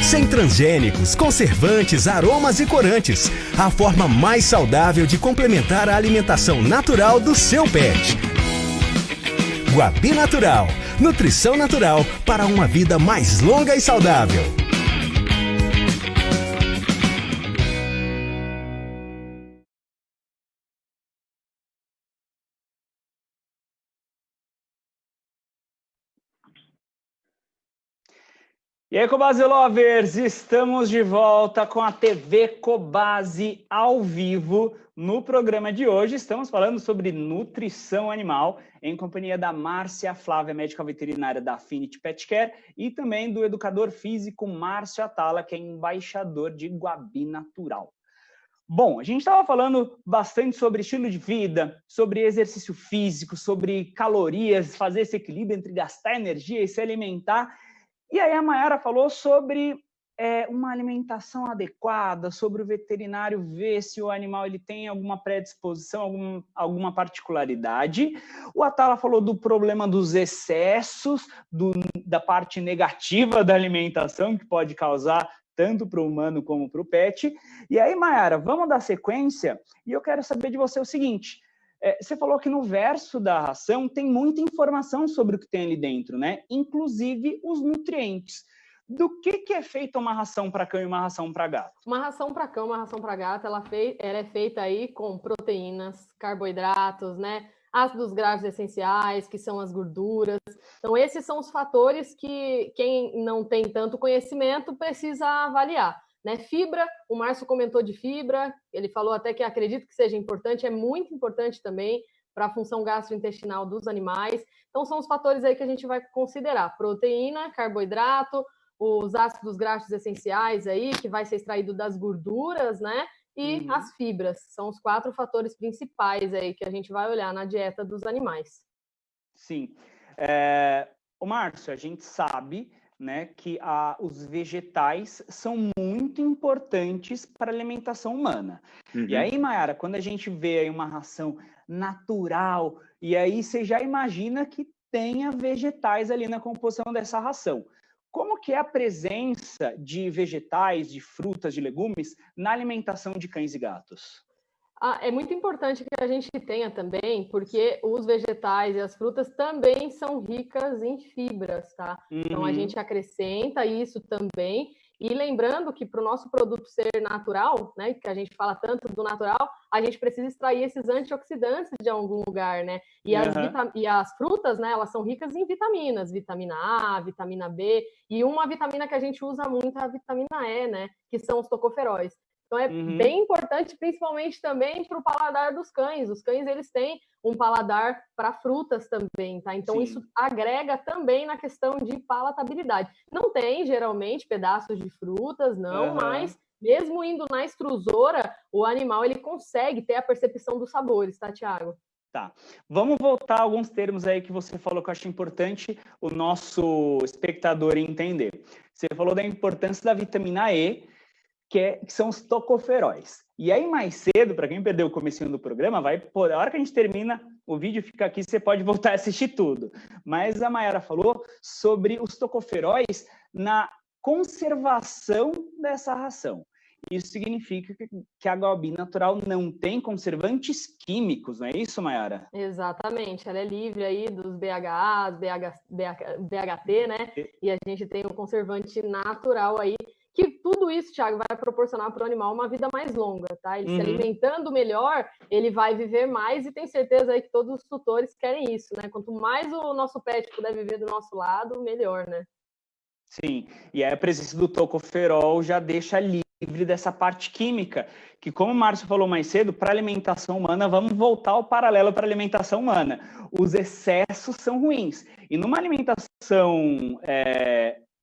Sem transgênicos, conservantes, aromas e corantes. A forma mais saudável de complementar a alimentação natural do seu pet. Guabi Natural. Nutrição natural para uma vida mais longa e saudável. E aí, Cobasi Lovers, estamos de volta com a TV Cobasi ao vivo. No programa de hoje, estamos falando sobre nutrição animal, em companhia da Márcia Flávia, médica veterinária da Affinity Pet Care, e também do educador físico Márcio Atala, que é embaixador de Guabi Natural. Bom, a gente estava falando bastante sobre estilo de vida, sobre exercício físico, sobre calorias, fazer esse equilíbrio entre gastar energia e se alimentar. E aí a Mayara falou sobre uma alimentação adequada, sobre o veterinário ver se o animal ele tem alguma predisposição, alguma particularidade. O Atala falou do problema dos excessos, da parte negativa da alimentação, que pode causar tanto para o humano como para o pet. E aí, Mayara, vamos dar sequência? E eu quero saber de você o seguinte... Você falou que no verso da ração tem muita informação sobre o que tem ali dentro, né? Inclusive os nutrientes. Do que é feita uma ração para cão e uma ração para gato? Uma ração para cão, uma ração para gato, ela é feita aí com proteínas, carboidratos, né? Ácidos graxos essenciais, que são as gorduras. Então, esses são os fatores que quem não tem tanto conhecimento precisa avaliar. Né? Fibra, o Márcio comentou de fibra, ele falou até que acredito que seja importante, é muito importante também para a função gastrointestinal dos animais. Então, são os fatores aí que a gente vai considerar: proteína, carboidrato, os ácidos graxos essenciais aí, que vai ser extraído das gorduras, né? E as fibras. São os 4 fatores principais aí que a gente vai olhar na dieta dos animais. Sim. O Márcio, a gente sabe, né, que os vegetais são muito importantes para a alimentação humana. E aí, Mayara, quando a gente vê aí uma ração natural, e aí você já imagina que tenha vegetais ali na composição dessa ração. Como que é a presença de vegetais, de frutas, de legumes na alimentação de cães e gatos? É muito importante que a gente tenha também, porque os vegetais e as frutas também são ricas em fibras, tá? Então, a gente acrescenta isso também. E lembrando que para o nosso produto ser natural, né, que a gente fala tanto do natural, a gente precisa extrair esses antioxidantes de algum lugar, né? E as frutas, né, elas são ricas em vitaminas, vitamina A, vitamina B, e uma vitamina que a gente usa muito é a vitamina E, né, que são os tocoferóis. Então, é bem importante, principalmente também para o paladar dos cães. Os cães, eles têm um paladar para frutas também, tá? Então, isso agrega também na questão de palatabilidade. Não tem, geralmente, pedaços de frutas, não, mas mesmo indo na extrusora, o animal, ele consegue ter a percepção dos sabores, tá, Thiago? Tá. Vamos voltar a alguns termos aí que você falou que eu acho importante o nosso espectador entender. Você falou da importância da vitamina E, que são os tocoferóis. E aí, mais cedo, para quem perdeu o comecinho do programa, a hora que a gente termina, o vídeo fica aqui, você pode voltar a assistir tudo. Mas a Mayara falou sobre os tocoferóis na conservação dessa ração. Isso significa que a Guabi Natural não tem conservantes químicos, não é isso, Mayara? Exatamente, ela é livre aí dos BHAs, BHT, né? E a gente tem um conservante natural aí, que tudo isso, Thiago, vai proporcionar para o animal uma vida mais longa, tá? Ele se alimentando melhor, ele vai viver mais, e tem certeza aí que todos os tutores querem isso, né? Quanto mais o nosso pet puder viver do nosso lado, melhor, né? Sim, e aí a presença do tocoferol já deixa livre dessa parte química, que como o Márcio falou mais cedo, para a alimentação humana, vamos voltar ao paralelo para a alimentação humana. Os excessos são ruins. E numa alimentação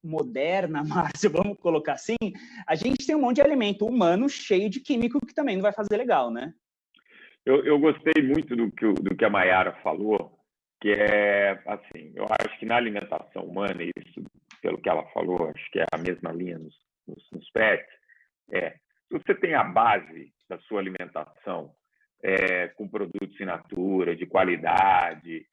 moderna, Márcio, vamos colocar assim, a gente tem um monte de alimento humano cheio de químico que também não vai fazer legal, né? Eu gostei muito do que a Mayara falou, que é assim, eu acho que na alimentação humana, isso, pelo que ela falou, acho que é a mesma linha nos pets, Se você tem a base da sua alimentação com produtos in natura, de qualidade,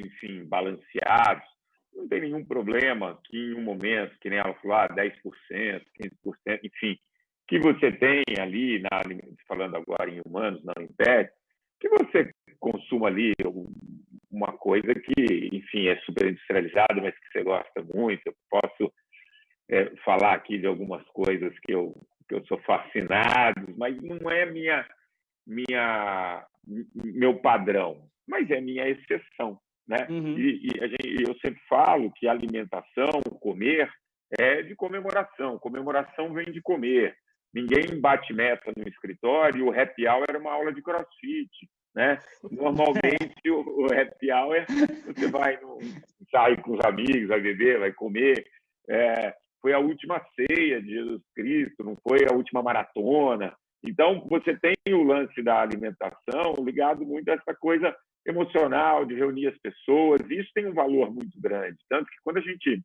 enfim, balanceados, não tem nenhum problema que em um momento, que nem ela falou, 10%, 15%, enfim, que você tem ali, falando agora em humanos, não em pets, que você consuma ali uma coisa que, enfim, é super industrializada, mas que você gosta muito. Eu posso falar aqui de algumas coisas que eu sou fascinado, mas não é meu padrão, mas é minha exceção, né? Uhum. E eu sempre falo que a alimentação, comer, é de comemoração. Comemoração vem de comer. Ninguém bate meta no escritório. O happy hour era uma aula de crossfit, né? Normalmente o happy hour você sai com os amigos, vai beber, vai comer. Foi a última ceia de Jesus Cristo, não foi a última maratona. Então, você tem o lance da alimentação ligado muito a essa coisa emocional, de reunir as pessoas. E isso tem um valor muito grande. Tanto que quando a gente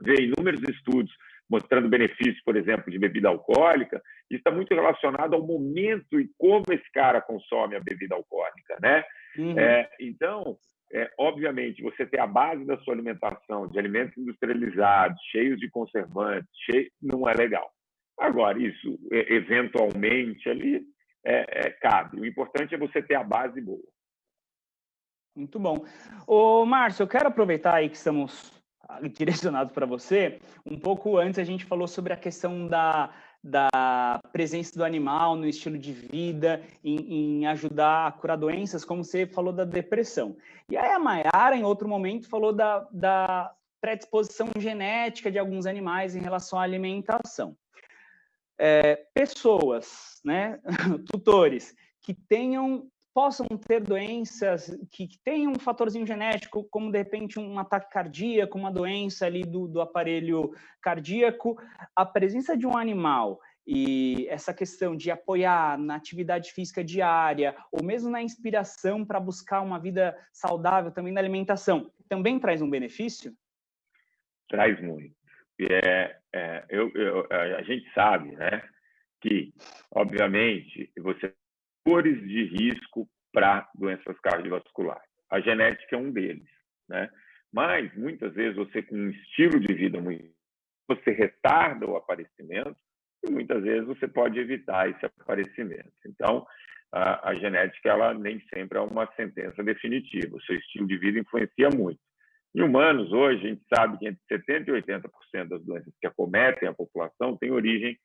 vê inúmeros estudos mostrando benefícios, por exemplo, de bebida alcoólica, isso está muito relacionado ao momento e como esse cara consome a bebida alcoólica, né? Uhum. Então, obviamente, você ter a base da sua alimentação de alimentos industrializados, cheios de conservantes, não é legal. Agora, isso, eventualmente, ali, cabe. O importante é você ter a base boa. Muito bom. Ô, Márcio, eu quero aproveitar aí que estamos direcionados para você. Um pouco antes a gente falou sobre a questão da presença do animal no estilo de vida, em ajudar a curar doenças, como você falou da depressão. E aí a Mayara, em outro momento, falou da predisposição genética de alguns animais em relação à alimentação. Pessoas, né, tutores, que possam ter doenças que tenham um fatorzinho genético, como de repente um ataque cardíaco, uma doença ali do aparelho cardíaco, a presença de um animal e essa questão de apoiar na atividade física diária, ou mesmo na inspiração para buscar uma vida saudável também na alimentação, também traz um benefício? Traz muito. A gente sabe, né, que, obviamente, você tem fatores de risco para doenças cardiovasculares. A genética é um deles, né? Mas, muitas vezes, você com um estilo de vida você retarda o aparecimento e, muitas vezes, você pode evitar esse aparecimento. Então, a genética, ela nem sempre é uma sentença definitiva. O seu estilo de vida influencia muito. Em humanos, hoje, a gente sabe que entre 70% e 80% das doenças que acometem a população têm origem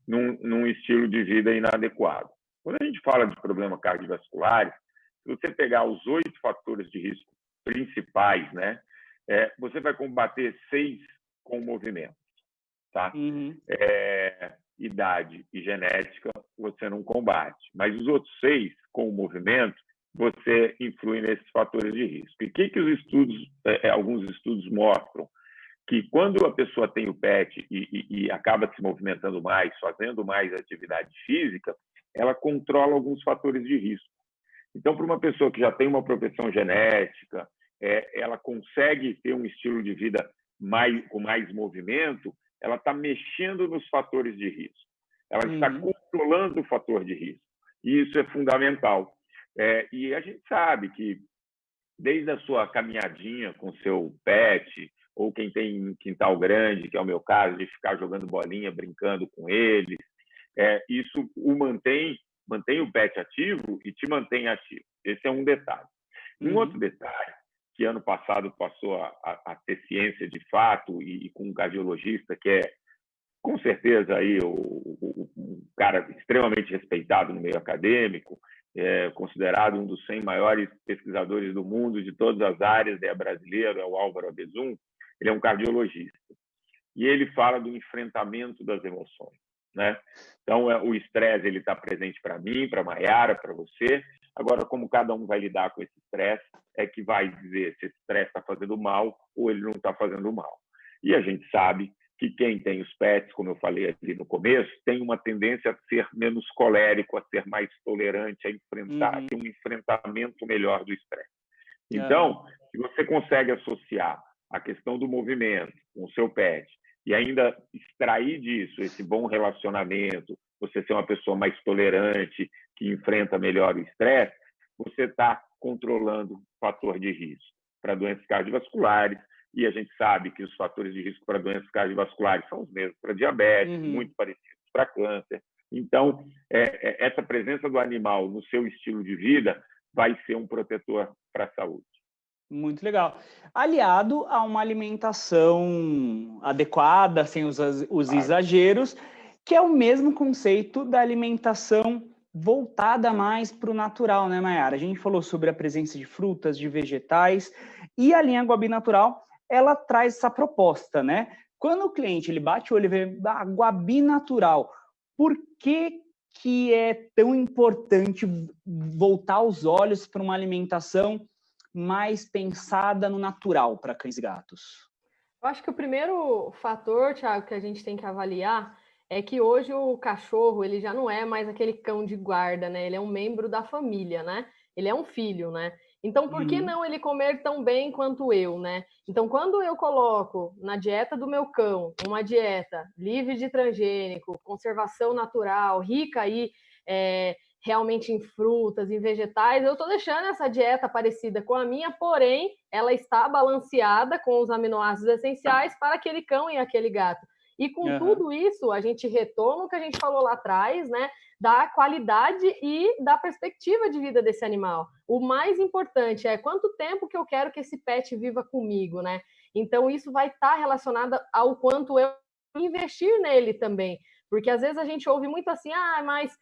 num estilo de vida inadequado. Quando a gente fala de problemas cardiovasculares, se você pegar os 8 fatores de risco principais, né, você vai combater 6 com movimento, tá? Uhum. Idade e genética você não combate, mas os outros 6 com o movimento você influi nesses fatores de risco. E o que os estudos, alguns estudos mostram? Que quando a pessoa tem o PET e acaba se movimentando mais, fazendo mais atividade física, ela controla alguns fatores de risco. Então, para uma pessoa que já tem uma propensão genética, ela consegue ter um estilo de vida com mais movimento, ela está mexendo nos fatores de risco. Ela está controlando o fator de risco. E isso é fundamental. E a gente sabe que, desde a sua caminhadinha com o seu pet, ou quem tem um quintal grande, que é o meu caso, de ficar jogando bolinha, brincando com eles, isso mantém o pet ativo e te mantém ativo. Esse é um detalhe. Um outro detalhe, que ano passado passou a ter ciência de fato, e com um cardiologista que é, com certeza, aí, um cara extremamente respeitado no meio acadêmico, considerado um dos 100 maiores pesquisadores do mundo de todas as áreas, brasileiro, é o Álvaro Abezum. Ele é um cardiologista. E ele fala do enfrentamento das emoções, né? Então, o estresse está presente para mim, para a Mayara, para você. Agora, como cada um vai lidar com esse estresse, é que vai dizer se esse estresse está fazendo mal ou ele não está fazendo mal. E a gente sabe que quem tem os pets, como eu falei ali no começo, tem uma tendência a ser menos colérico, a ser mais tolerante, a enfrentar, a ter um enfrentamento melhor do estresse. Então, se você consegue associar a questão do movimento com o seu pet e ainda extrair disso esse bom relacionamento, você ser uma pessoa mais tolerante, que enfrenta melhor o estresse, você está controlando o fator de risco para doenças cardiovasculares, e a gente sabe que os fatores de risco para doenças cardiovasculares são os mesmos para diabetes, muito parecidos para câncer. Então, essa presença do animal no seu estilo de vida vai ser um protetor para a saúde. Muito legal. Aliado a uma alimentação adequada, sem os exageros, que é o mesmo conceito da alimentação voltada mais para o natural, né, Mayara? A gente falou sobre a presença de frutas, de vegetais, e a linha Guabi Natural, ela traz essa proposta, né? Quando o cliente ele bate o olho e vê Guabi Natural, por que é tão importante voltar os olhos para uma alimentação mais pensada no natural para cães e gatos? Eu acho que o primeiro fator, Thiago, que a gente tem que avaliar é que hoje o cachorro ele já não é mais aquele cão de guarda, né? Ele é um membro da família, né? Ele é um filho, né? Então, por que não ele comer tão bem quanto eu, né? Então, quando eu coloco na dieta do meu cão uma dieta livre de transgênico, conservação natural, rica aí realmente em frutas, em vegetais, eu estou deixando essa dieta parecida com a minha, porém, ela está balanceada com os aminoácidos essenciais para aquele cão e aquele gato. E com tudo isso, a gente retoma o que a gente falou lá atrás, né? Da qualidade e da perspectiva de vida desse animal. O mais importante é quanto tempo que eu quero que esse pet viva comigo, né? Então, isso vai estar relacionado ao quanto eu investir nele também. Porque às vezes a gente ouve muito assim, mas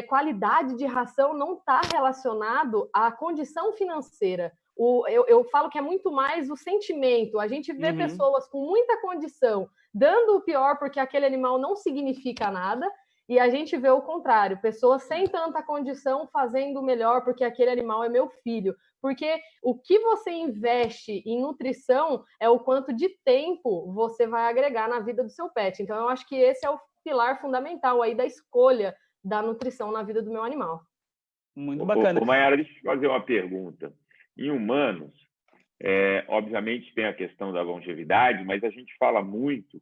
qualidade de ração não está relacionado à condição financeira. Eu falo que é muito mais o sentimento. A gente vê pessoas com muita condição dando o pior porque aquele animal não significa nada, e a gente vê o contrário, pessoas sem tanta condição fazendo o melhor porque aquele animal é meu filho. Porque o que você investe em nutrição é o quanto de tempo você vai agregar na vida do seu pet. Então, eu acho que esse é o pilar fundamental aí da escolha da nutrição na vida do meu animal. Muito bacana. Mayara, deixa eu te fazer uma pergunta. Em humanos, obviamente tem a questão da longevidade, mas a gente fala muito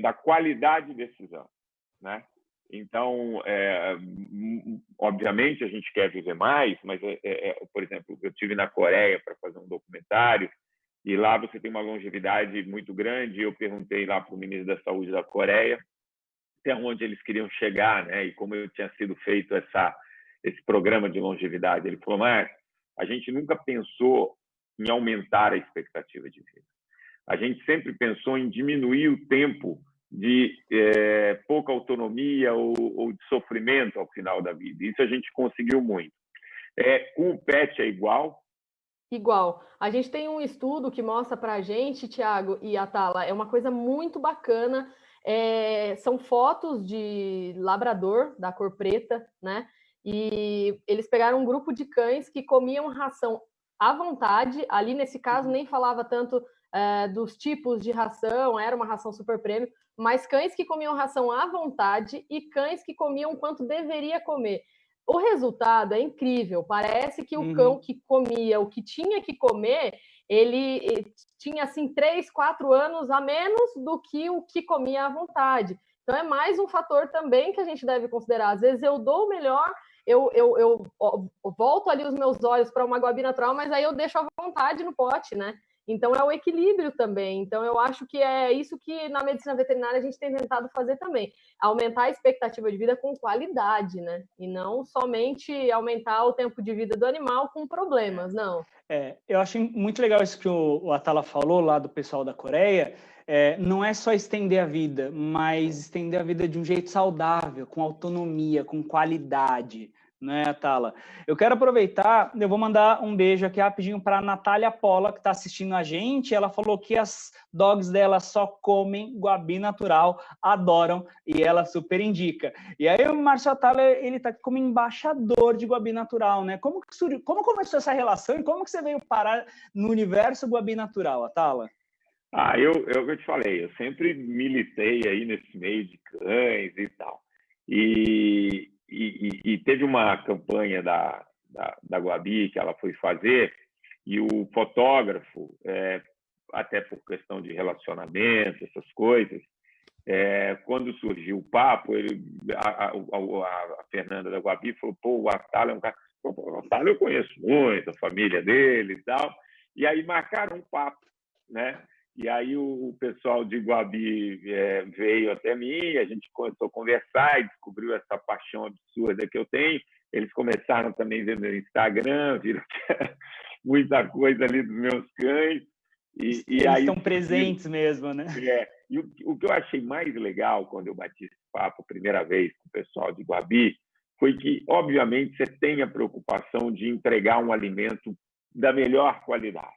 da qualidade desses anos, né? Então, obviamente a gente quer viver mais, mas, por exemplo, eu estive na Coreia para fazer um documentário e lá você tem uma longevidade muito grande. Eu perguntei lá para o ministro da Saúde da Coreia até onde eles queriam chegar, né? E como tinha sido feito esse programa de longevidade. Ele falou, mas a gente nunca pensou em aumentar a expectativa de vida. A gente sempre pensou em diminuir o tempo de pouca autonomia ou de sofrimento ao final da vida. Isso a gente conseguiu muito. Com o pet é igual? Igual. A gente tem um estudo que mostra para a gente, Thiago e Atala, é uma coisa muito bacana. São fotos de labrador, da cor preta, né? E eles pegaram um grupo de cães que comiam ração à vontade. Ali, nesse caso, nem falava tanto dos tipos de ração, era uma ração super premium, mas cães que comiam ração à vontade e cães que comiam quanto deveria comer. O resultado é incrível. Parece que o cão que comia o que tinha que comer, ele tinha assim 3, 4 anos a menos do que o que comia à vontade. Então é mais um fator também que a gente deve considerar. Às vezes eu dou o melhor, eu volto ali os meus olhos para uma Guabi Natural, mas aí eu deixo à vontade no pote, né? Então é o equilíbrio também. Então eu acho que é isso que na medicina veterinária a gente tem tentado fazer também. Aumentar a expectativa de vida com qualidade, né? E não somente aumentar o tempo de vida do animal com problemas, não. Eu achei muito legal isso que o Atala falou lá do pessoal da Coreia. Não é só estender a vida, mas estender a vida de um jeito saudável, com autonomia, com qualidade, né, Atala? Eu quero aproveitar, eu vou mandar um beijo aqui rapidinho para a Natália Pola, que está assistindo a gente. Ela falou que as dogs dela só comem Guabi Natural, adoram, e ela super indica. E aí o Márcio Atala, ele está como embaixador de Guabi Natural, né? Como começou essa relação e como que você veio parar no universo Guabi Natural, Atala? Eu te falei, eu sempre militei aí nesse meio de cães e tal. E teve uma campanha da Guabi que ela foi fazer, e o fotógrafo, até por questão de relacionamento, essas coisas, quando surgiu o papo, a Fernanda da Guabi falou, pô, o Atala é um cara... O Atala eu conheço muito, a família dele e tal. E aí marcaram um papo, né? E aí o pessoal de Guabi veio até mim, a gente começou a conversar e descobriu essa paixão absurda que eu tenho. Eles começaram também a ver meu Instagram, viram muita coisa ali dos meus cães. Eles aí estão presentes mesmo, né? E o que eu achei mais legal quando eu bati esse papo a primeira vez com o pessoal de Guabi foi que, obviamente, você tem a preocupação de entregar um alimento da melhor qualidade.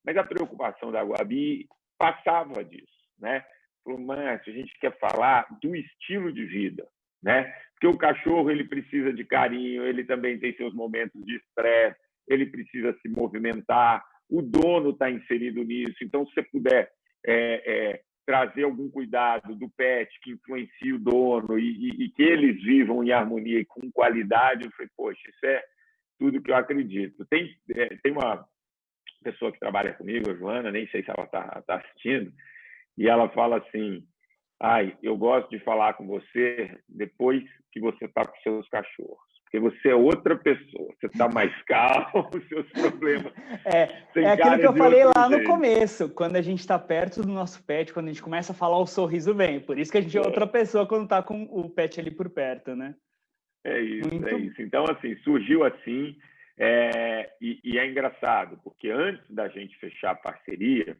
Mas a preocupação da Guabi passava disso, né? Falou, Márcio, a gente quer falar do estilo de vida, né? Porque o cachorro ele precisa de carinho, ele também tem seus momentos de estresse, ele precisa se movimentar, o dono está inserido nisso. Então, se você puder trazer algum cuidado do pet que influencie o dono e que eles vivam em harmonia e com qualidade, eu falei, poxa, isso é tudo que eu acredito. Tem uma pessoa que trabalha comigo, a Joana, nem sei se ela está assistindo, e ela fala assim, eu gosto de falar com você depois que você está com seus cachorros, porque você é outra pessoa, você está mais calmo, os seus problemas... É aquilo que eu falei lá no começo, quando a gente está perto do nosso pet, quando a gente começa a falar, o sorriso vem, por isso que a gente é outra pessoa quando está com o pet ali por perto, né? É isso. Então, assim, surgiu assim, e é engraçado, porque antes da gente fechar a parceria,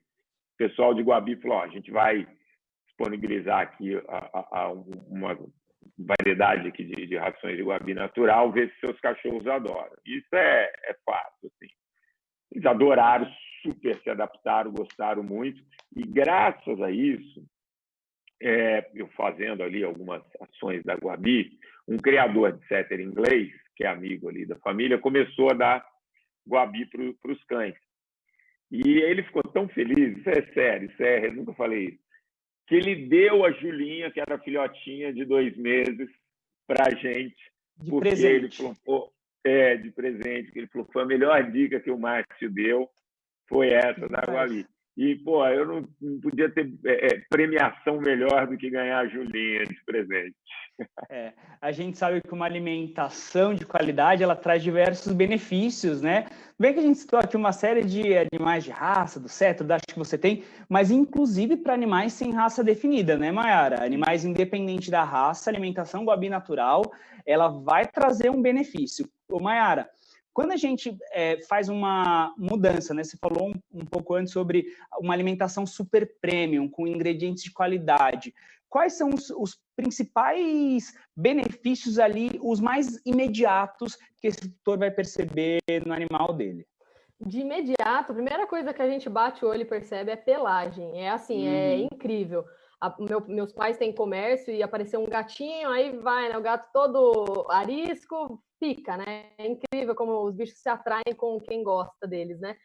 o pessoal de Guabi falou, a gente vai disponibilizar aqui uma variedade aqui de rações de Guabi natural, ver se seus cachorros adoram. Isso é fácil, assim. Eles adoraram, super se adaptaram, gostaram muito, e graças a isso, eu fazendo ali algumas ações da Guabi, um criador de setter inglês, que é amigo ali da família, começou a dar Guabi para os cães. E ele ficou tão feliz, isso é sério, eu nunca falei isso, que ele deu a Julinha, que era filhotinha de 2 meses, para a gente. De presente. Ele falou, de presente. Ele falou, foi a melhor dica que o Márcio deu, foi essa da Guabi. E, eu não podia ter premiação melhor do que ganhar a Julinha de presente. A gente sabe que uma alimentação de qualidade, ela traz diversos benefícios, né? Bem que a gente citou aqui uma série de animais de raça, do setter, acho que você tem, mas inclusive para animais sem raça definida, né, Mayara? Animais independentes da raça, alimentação Guabi natural, ela vai trazer um benefício. Ô, Mayara, quando a gente faz uma mudança, né? Você falou um pouco antes sobre uma alimentação super premium, com ingredientes de qualidade. Quais são os principais benefícios ali, os mais imediatos que esse tutor vai perceber no animal dele? De imediato, a primeira coisa que a gente bate o olho e percebe é pelagem. É assim, é incrível. Meus pais têm comércio e apareceu um gatinho, aí vai, né? O gato todo arisco, fica, né? É incrível como os bichos se atraem com quem gosta deles, né?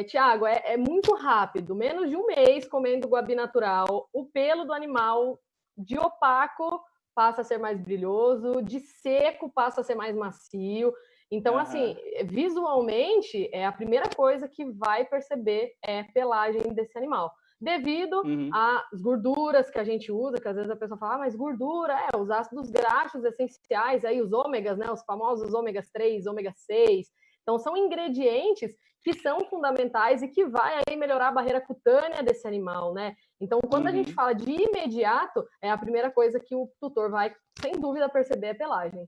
Tiago, é muito rápido, menos de um mês comendo Guabi natural, o pelo do animal de opaco passa a ser mais brilhoso, de seco passa a ser mais macio. Então, assim, visualmente, a primeira coisa que vai perceber é a pelagem desse animal. Devido às gorduras que a gente usa, que às vezes a pessoa fala, mas gordura, os ácidos graxos essenciais, aí os ômegas, né, os famosos ômegas 3, ômega 6. Então, são ingredientes que são fundamentais e que vai aí melhorar a barreira cutânea desse animal, né? Então, quando a gente fala de imediato, a primeira coisa que o tutor vai, sem dúvida, perceber é a pelagem.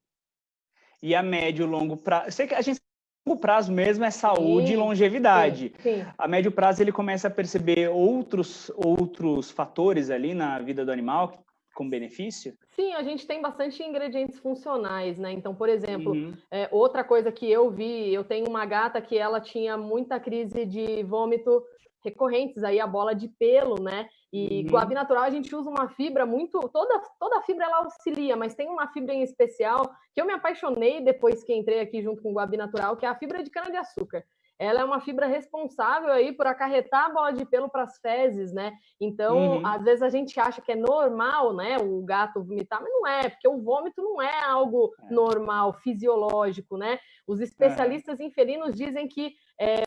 E a médio e longo prazo... Sei que a gente... longo prazo mesmo é saúde e longevidade. Sim. A médio prazo ele começa a perceber outros fatores ali na vida do animal com benefício? Sim, a gente tem bastante ingredientes funcionais, né? Então, por exemplo, outra coisa que eu vi, eu tenho uma gata que ela tinha muita crise de vômito recorrentes, aí a bola de pelo, né? E Guabi natural a gente usa uma fibra muito... Toda fibra ela auxilia, mas tem uma fibra em especial que eu me apaixonei depois que entrei aqui junto com Guabi natural, que é a fibra de cana-de-açúcar. Ela é uma fibra responsável aí por acarretar a bola de pelo para as fezes, né? Então, às vezes a gente acha que é normal, né, o gato vomitar, mas não é, porque o vômito não é algo normal, fisiológico, né? Os especialistas em felinos dizem que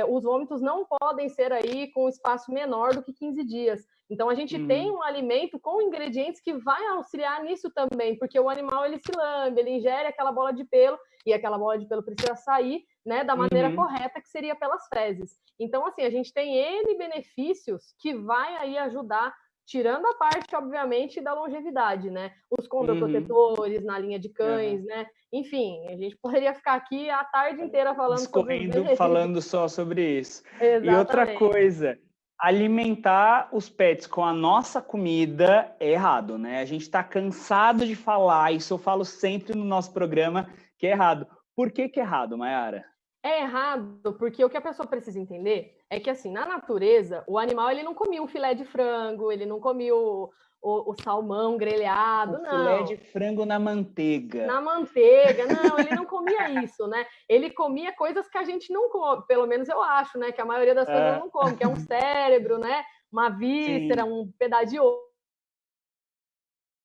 os vômitos não podem ser aí com espaço menor do que 15 dias. Então, a gente tem um alimento com ingredientes que vai auxiliar nisso também, porque o animal, ele se lambe, ele ingere aquela bola de pelo, e aquela bola de pelo precisa sair, né, da maneira correta, que seria pelas fezes. Então, assim, a gente tem N benefícios que vai aí ajudar, tirando a parte, obviamente, da longevidade, né? Os condroprotetores na linha de cães, né? Enfim, a gente poderia ficar aqui a tarde inteira falando só sobre isso. Exatamente. E outra coisa, alimentar os pets com a nossa comida é errado, né? A gente está cansado de falar, isso eu falo sempre no nosso programa, que é errado. Por que é errado, Mayara? É errado porque o que a pessoa precisa entender é que, assim, na natureza, o animal ele não comia um filé de frango, ele não comia o salmão grelhado, não. Filé de frango na manteiga. Na manteiga, não, ele não comia isso, né? Ele comia coisas que a gente não come, pelo menos eu acho, né? Que a maioria das pessoas não come, que é um cérebro, né? Uma víscera, um pedaço de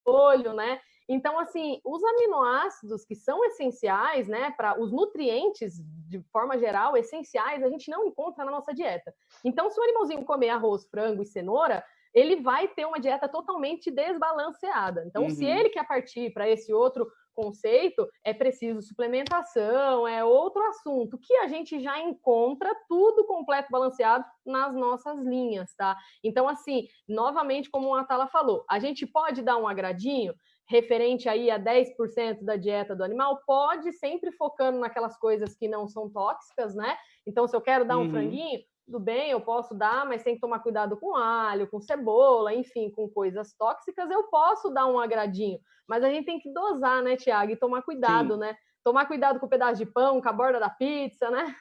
olho, né? Então, assim, os aminoácidos que são essenciais, né, para os nutrientes, de forma geral, essenciais, a gente não encontra na nossa dieta. Então, se o animalzinho comer arroz, frango e cenoura, ele vai ter uma dieta totalmente desbalanceada. Então, se ele quer partir para esse outro conceito, é preciso suplementação, é outro assunto, que a gente já encontra tudo completo, balanceado nas nossas linhas, tá? Então, assim, novamente, como a Atala falou, a gente pode dar um agradinho referente aí a 10% da dieta do animal, pode, sempre focando naquelas coisas que não são tóxicas, né? Então, se eu quero dar um franguinho, tudo bem, eu posso dar, mas tem que tomar cuidado com alho, com cebola, enfim, com coisas tóxicas, eu posso dar um agradinho. Mas a gente tem que dosar, né, Thiago? E tomar cuidado, né? Tomar cuidado com o pedaço de pão, com a borda da pizza, né?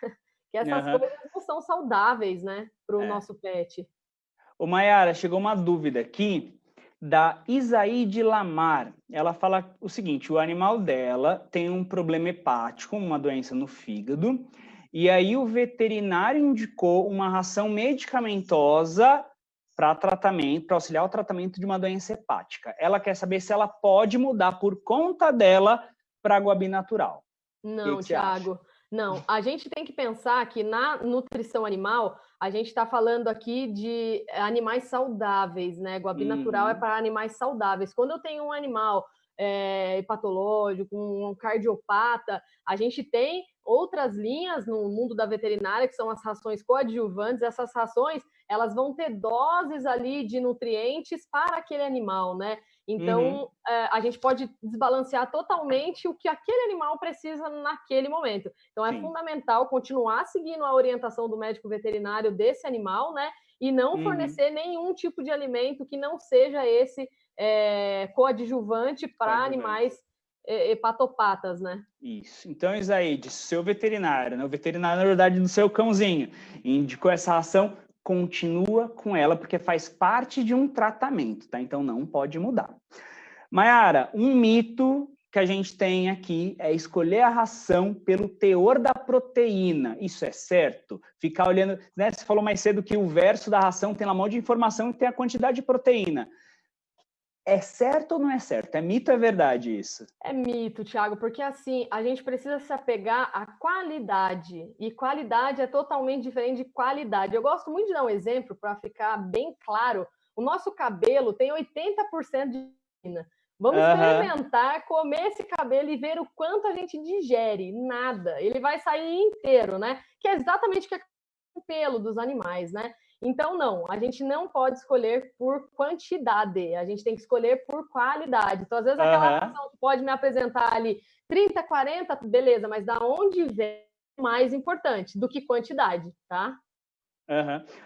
Que essas coisas não são saudáveis, né, para o nosso pet. Ô, Mayara, chegou uma dúvida aqui da Isaíde Lamar. Ela fala o seguinte: o animal dela tem um problema hepático, uma doença no fígado, e aí o veterinário indicou uma ração medicamentosa para tratamento, para auxiliar o tratamento de uma doença hepática. Ela quer saber se ela pode mudar por conta dela para a Guabi natural. Não, Thiago. Não, a gente tem que pensar que na nutrição animal, a gente está falando aqui de animais saudáveis, né? Guabi natural é para animais saudáveis. Quando eu tenho um animal hepatológico, um cardiopata, a gente tem outras linhas no mundo da veterinária, que são as rações coadjuvantes. Essas rações, elas vão ter doses ali de nutrientes para aquele animal, né? Então, a gente pode desbalancear totalmente o que aquele animal precisa naquele momento. Então, é fundamental continuar seguindo a orientação do médico veterinário desse animal, né? E não fornecer nenhum tipo de alimento que não seja esse coadjuvante para animais hepatopatas, né? Isso. Então, Isaíde, seu veterinário, né? O veterinário, na verdade, do seu cãozinho, indicou essa ração, continua com ela, porque faz parte de um tratamento, tá? Então, não pode mudar. Mayara, um mito que a gente tem aqui é escolher a ração pelo teor da proteína. Isso é certo? Ficar olhando, né? Você falou mais cedo que o verso da ração tem lá um monte de informação e tem a quantidade de proteína. É certo ou não é certo? É mito ou é verdade isso? É mito, Thiago, porque assim, a gente precisa se apegar à qualidade, e qualidade é totalmente diferente de qualidade. Eu gosto muito de dar um exemplo para ficar bem claro. O nosso cabelo tem 80% de proteína. Vamos experimentar, comer esse cabelo e ver o quanto a gente digere. Nada. Ele vai sair inteiro, né? Que é exatamente o que é o pelo dos animais, né? Então, não, a gente não pode escolher por quantidade, a gente tem que escolher por qualidade. Então, às vezes, aquela ração pode me apresentar ali 30, 40, beleza, mas da onde vem mais importante do que quantidade, tá?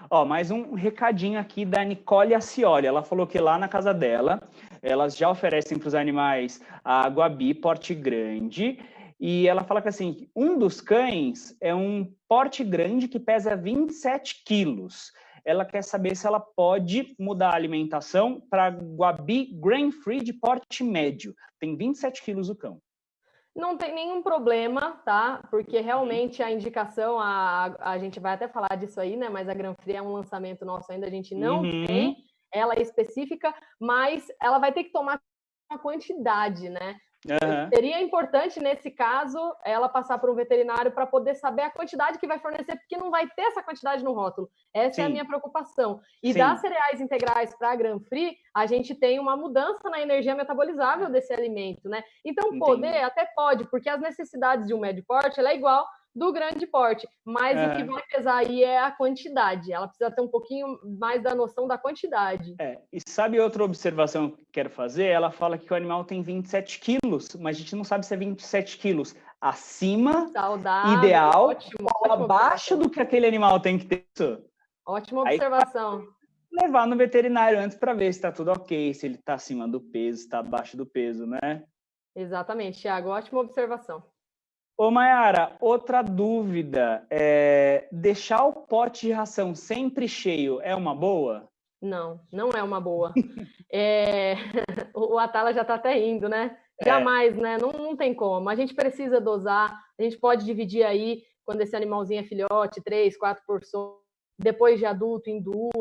Ó, mais um recadinho aqui da Nicole Acioli. Ela falou que lá na casa dela, elas já oferecem para os animais a Guabi porte grande. E ela fala que, assim, um dos cães é um porte grande que pesa 27 quilos. Ela quer saber se ela pode mudar a alimentação para Guabi grain-free de porte médio. Tem 27 quilos o cão. Não tem nenhum problema, tá? Porque realmente a indicação, a gente vai até falar disso aí, né? Mas a grain-free é um lançamento nosso ainda, a gente não tem ela específica, mas ela vai ter que tomar uma quantidade, né? Seria importante, nesse caso, ela passar por um veterinário para poder saber a quantidade que vai fornecer, porque não vai ter essa quantidade no rótulo. Essa é a minha preocupação. E das cereais integrais para a Grain-Free, a gente tem uma mudança na energia metabolizável desse alimento, né? Então, poder até pode, porque as necessidades de um médio porte, ela é igual do grande porte, mas o que vai pesar aí é a quantidade. Ela precisa ter um pouquinho mais da noção da quantidade. E sabe outra observação que quero fazer? Ela fala que o animal tem 27 quilos, mas a gente não sabe se é 27 quilos acima, saudável, ideal, ou abaixo do que aquele animal tem que ter. Ótima observação. Levar no veterinário antes para ver se está tudo ok, se ele está acima do peso, se está abaixo do peso, né? Exatamente, Thiago. Ótima observação. Ô, Mayara, outra dúvida. Deixar o pote de ração sempre cheio é uma boa? Não, não é uma boa. O Atala já está até indo, né? Jamais, né? Não tem como. A gente precisa dosar, a gente pode dividir aí, quando esse animalzinho é filhote, 3, 4 porções, depois de adulto, em 2,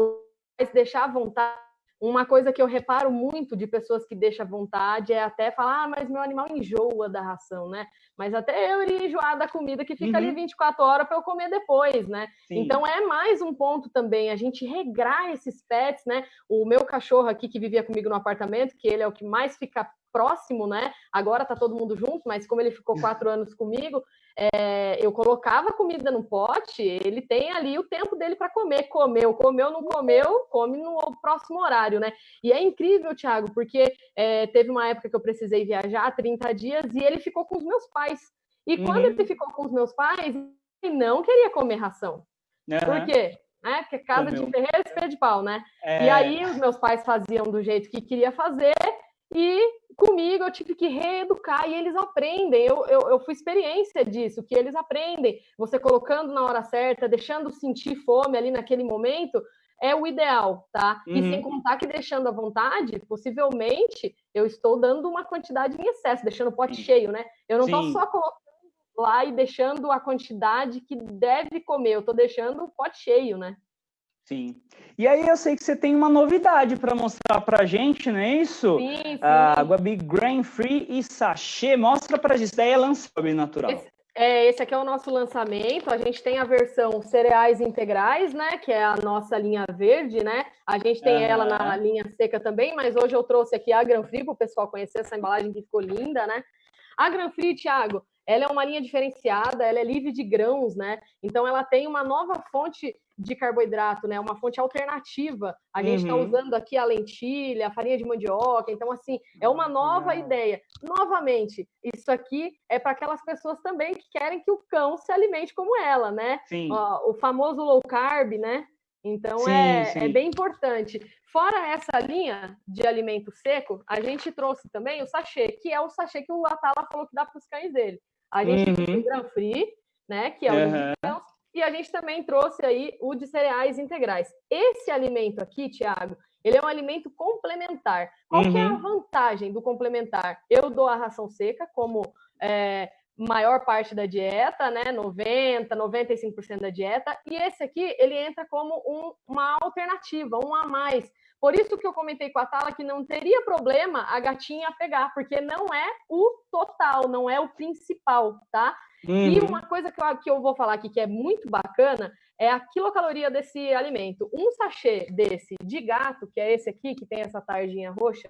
mas deixar à vontade. Uma coisa que eu reparo muito de pessoas que deixam à vontade é até falar, mas meu animal enjoa da ração, né? Mas até eu iria enjoar da comida que fica ali 24 horas para eu comer depois, né? Sim. Então é mais um ponto também, a gente regrar esses pets, né? O meu cachorro aqui que vivia comigo no apartamento, que ele é o que mais fica próximo, né? Agora tá todo mundo junto, mas como ele ficou 4 anos comigo, eu colocava comida no pote, ele tem ali o tempo dele para comer. Comeu, não comeu, come no próximo horário, né? E é incrível, Thiago, porque teve uma época que eu precisei viajar, 30 dias, e ele ficou com os meus pais. E quando ele ficou com os meus pais, ele não queria comer ração. Por quê? Porque casa de ferreiro, espelho de pau, né? E aí os meus pais faziam do jeito que queria fazer, e comigo eu tive que reeducar, e eles aprendem, eu fui experiência disso, que eles aprendem, você colocando na hora certa, deixando sentir fome ali naquele momento, é o ideal, tá? E sem contar que deixando à vontade, possivelmente, eu estou dando uma quantidade em excesso, deixando o pote cheio, né? Eu não estou só colocando lá e deixando a quantidade que deve comer, eu estou deixando o pote cheio, né? Sim. E aí eu sei que você tem uma novidade para mostrar para a gente, não é isso? Sim. A Guabi Grain-Free e Sachê. Mostra para a gente. Daí é lançamento natural. Esse aqui é o nosso lançamento. A gente tem a versão cereais integrais, né? Que é a nossa linha verde, né? A gente tem ela na linha seca também, mas hoje eu trouxe aqui a Grain-Free para o pessoal conhecer essa embalagem que ficou linda, né? A Grain-Free, Thiago, ela é uma linha diferenciada, ela é livre de grãos, né? Então ela tem uma nova fonte de carboidrato, né? Uma fonte alternativa. A gente está usando aqui a lentilha, a farinha de mandioca. Então, assim, é uma nova ideia. Novamente, isso aqui é para aquelas pessoas também que querem que o cão se alimente como ela, né? Sim. O famoso low carb, né? Então, é bem importante. Fora essa linha de alimento seco, a gente trouxe também o sachê, que é o sachê que o Atala falou que dá para os cães dele. A gente tem o Grain-Free, né? Que é o de grãos. E a gente também trouxe aí o de cereais integrais. Esse alimento aqui, Thiago, ele é um alimento complementar. Qual que é a vantagem do complementar? Eu dou a ração seca como maior parte da dieta, né? 90%, 95% da dieta. E esse aqui, ele entra como uma alternativa, um a mais. Por isso que eu comentei com a Tala que não teria problema a gatinha pegar, porque não é o total, não é o principal, tá? E uma coisa que eu vou falar aqui que é muito bacana é a quilocaloria desse alimento. Um sachê desse de gato, que é esse aqui, que tem essa tarjinha roxa,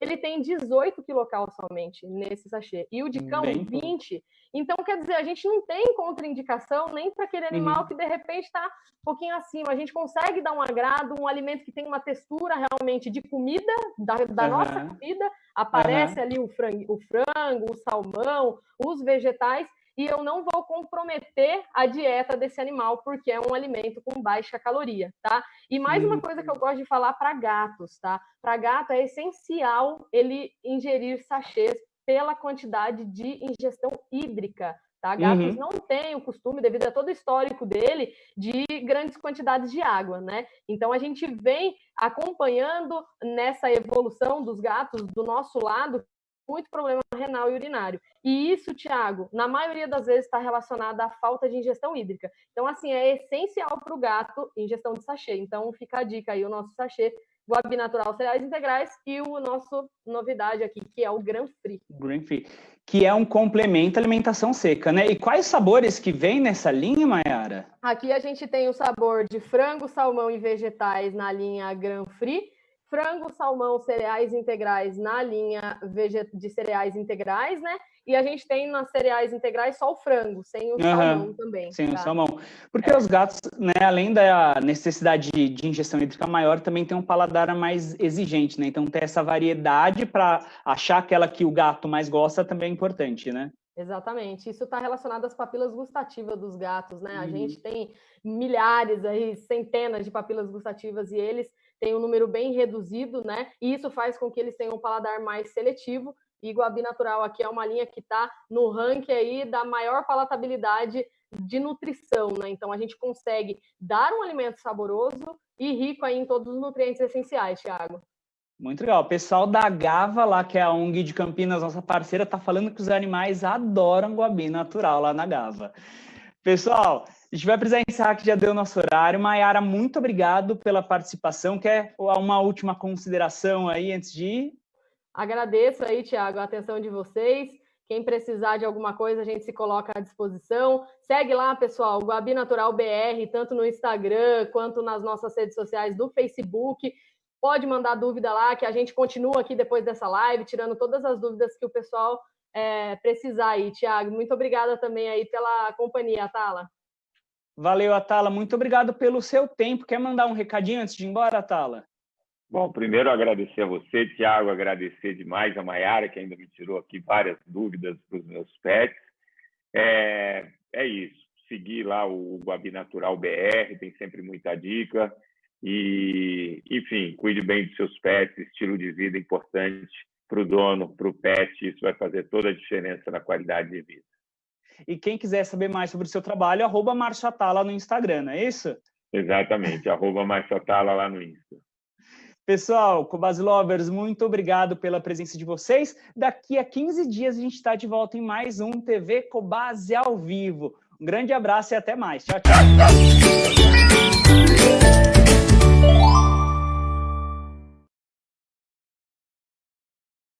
ele tem 18 quilocal somente nesse sachê. E o de cão, 20. Então, quer dizer, a gente não tem contraindicação nem para aquele animal que, de repente, está um pouquinho acima. A gente consegue dar um agrado, um alimento que tem uma textura realmente de comida, da nossa comida. Aparece ali o frango, o salmão, os vegetais. E eu não vou comprometer a dieta desse animal, porque é um alimento com baixa caloria, tá? E mais uma coisa que eu gosto de falar para gatos, tá? Para gato é essencial ele ingerir sachês pela quantidade de ingestão hídrica, tá? Gatos não têm o costume, devido a todo o histórico dele, de grandes quantidades de água, né? Então, a gente vem acompanhando nessa evolução dos gatos do nosso lado, muito problema renal e urinário. E isso, Thiago, na maioria das vezes está relacionado à falta de ingestão hídrica. Então, assim, é essencial para o gato ingestão de sachê. Então, fica a dica aí, o nosso sachê Guabi Natural Cereais Integrais e o nosso novidade aqui, que é o Gran Free. Gran Free, que é um complemento à alimentação seca, né? E quais sabores que vem nessa linha, Mayara? Aqui a gente tem o sabor de frango, salmão e vegetais na linha Gran Free, frango, salmão, cereais integrais na linha de cereais integrais, né? E a gente tem nas cereais integrais só o frango, sem o salmão também. Sem o salmão. Porque os gatos, né, além da necessidade de ingestão hídrica maior, também tem um paladar mais exigente, né? Então ter essa variedade para achar aquela que o gato mais gosta também é importante, né? Exatamente. Isso está relacionado às papilas gustativas dos gatos, né? A gente tem milhares aí, centenas de papilas gustativas e eles têm um número bem reduzido, né? E isso faz com que eles tenham um paladar mais seletivo. E Guabi Natural aqui é uma linha que está no ranking aí da maior palatabilidade de nutrição, né? Então a gente consegue dar um alimento saboroso e rico aí em todos os nutrientes essenciais, Thiago. Muito legal. O pessoal da Gava lá, que é a ONG de Campinas, nossa parceira, tá falando que os animais adoram Guabi Natural lá na Gava. Pessoal, a gente vai precisar encerrar, que já deu o nosso horário. Mayara, muito obrigado pela participação. Quer uma última consideração aí antes de ir? Agradeço aí, Thiago, a atenção de vocês. Quem precisar de alguma coisa, a gente se coloca à disposição. Segue lá, pessoal, Guabi Natural BR, tanto no Instagram quanto nas nossas redes sociais do Facebook. Pode mandar dúvida lá, que a gente continua aqui depois dessa live, tirando todas as dúvidas que o pessoal precisar aí, Thiago. Muito obrigada também aí pela companhia, Atala. Valeu, Atala. Muito obrigado pelo seu tempo. Quer mandar um recadinho antes de ir embora, Atala? Bom, primeiro agradecer a você, Thiago, agradecer demais a Mayara, que ainda me tirou aqui várias dúvidas para os meus pets. É isso, seguir lá o Guabi Natural BR, tem sempre muita dica. E, enfim, cuide bem dos seus pets, estilo de vida importante para o dono, para o pet, isso vai fazer toda a diferença na qualidade de vida. E quem quiser saber mais sobre o seu trabalho, @MárcioAtala no Instagram, não é isso? Exatamente, @MárcioAtala lá no Insta. Pessoal, Cobasi Lovers, muito obrigado pela presença de vocês. Daqui a 15 dias a gente está de volta em mais um TV Cobasi ao vivo. Um grande abraço e até mais. Tchau, tchau.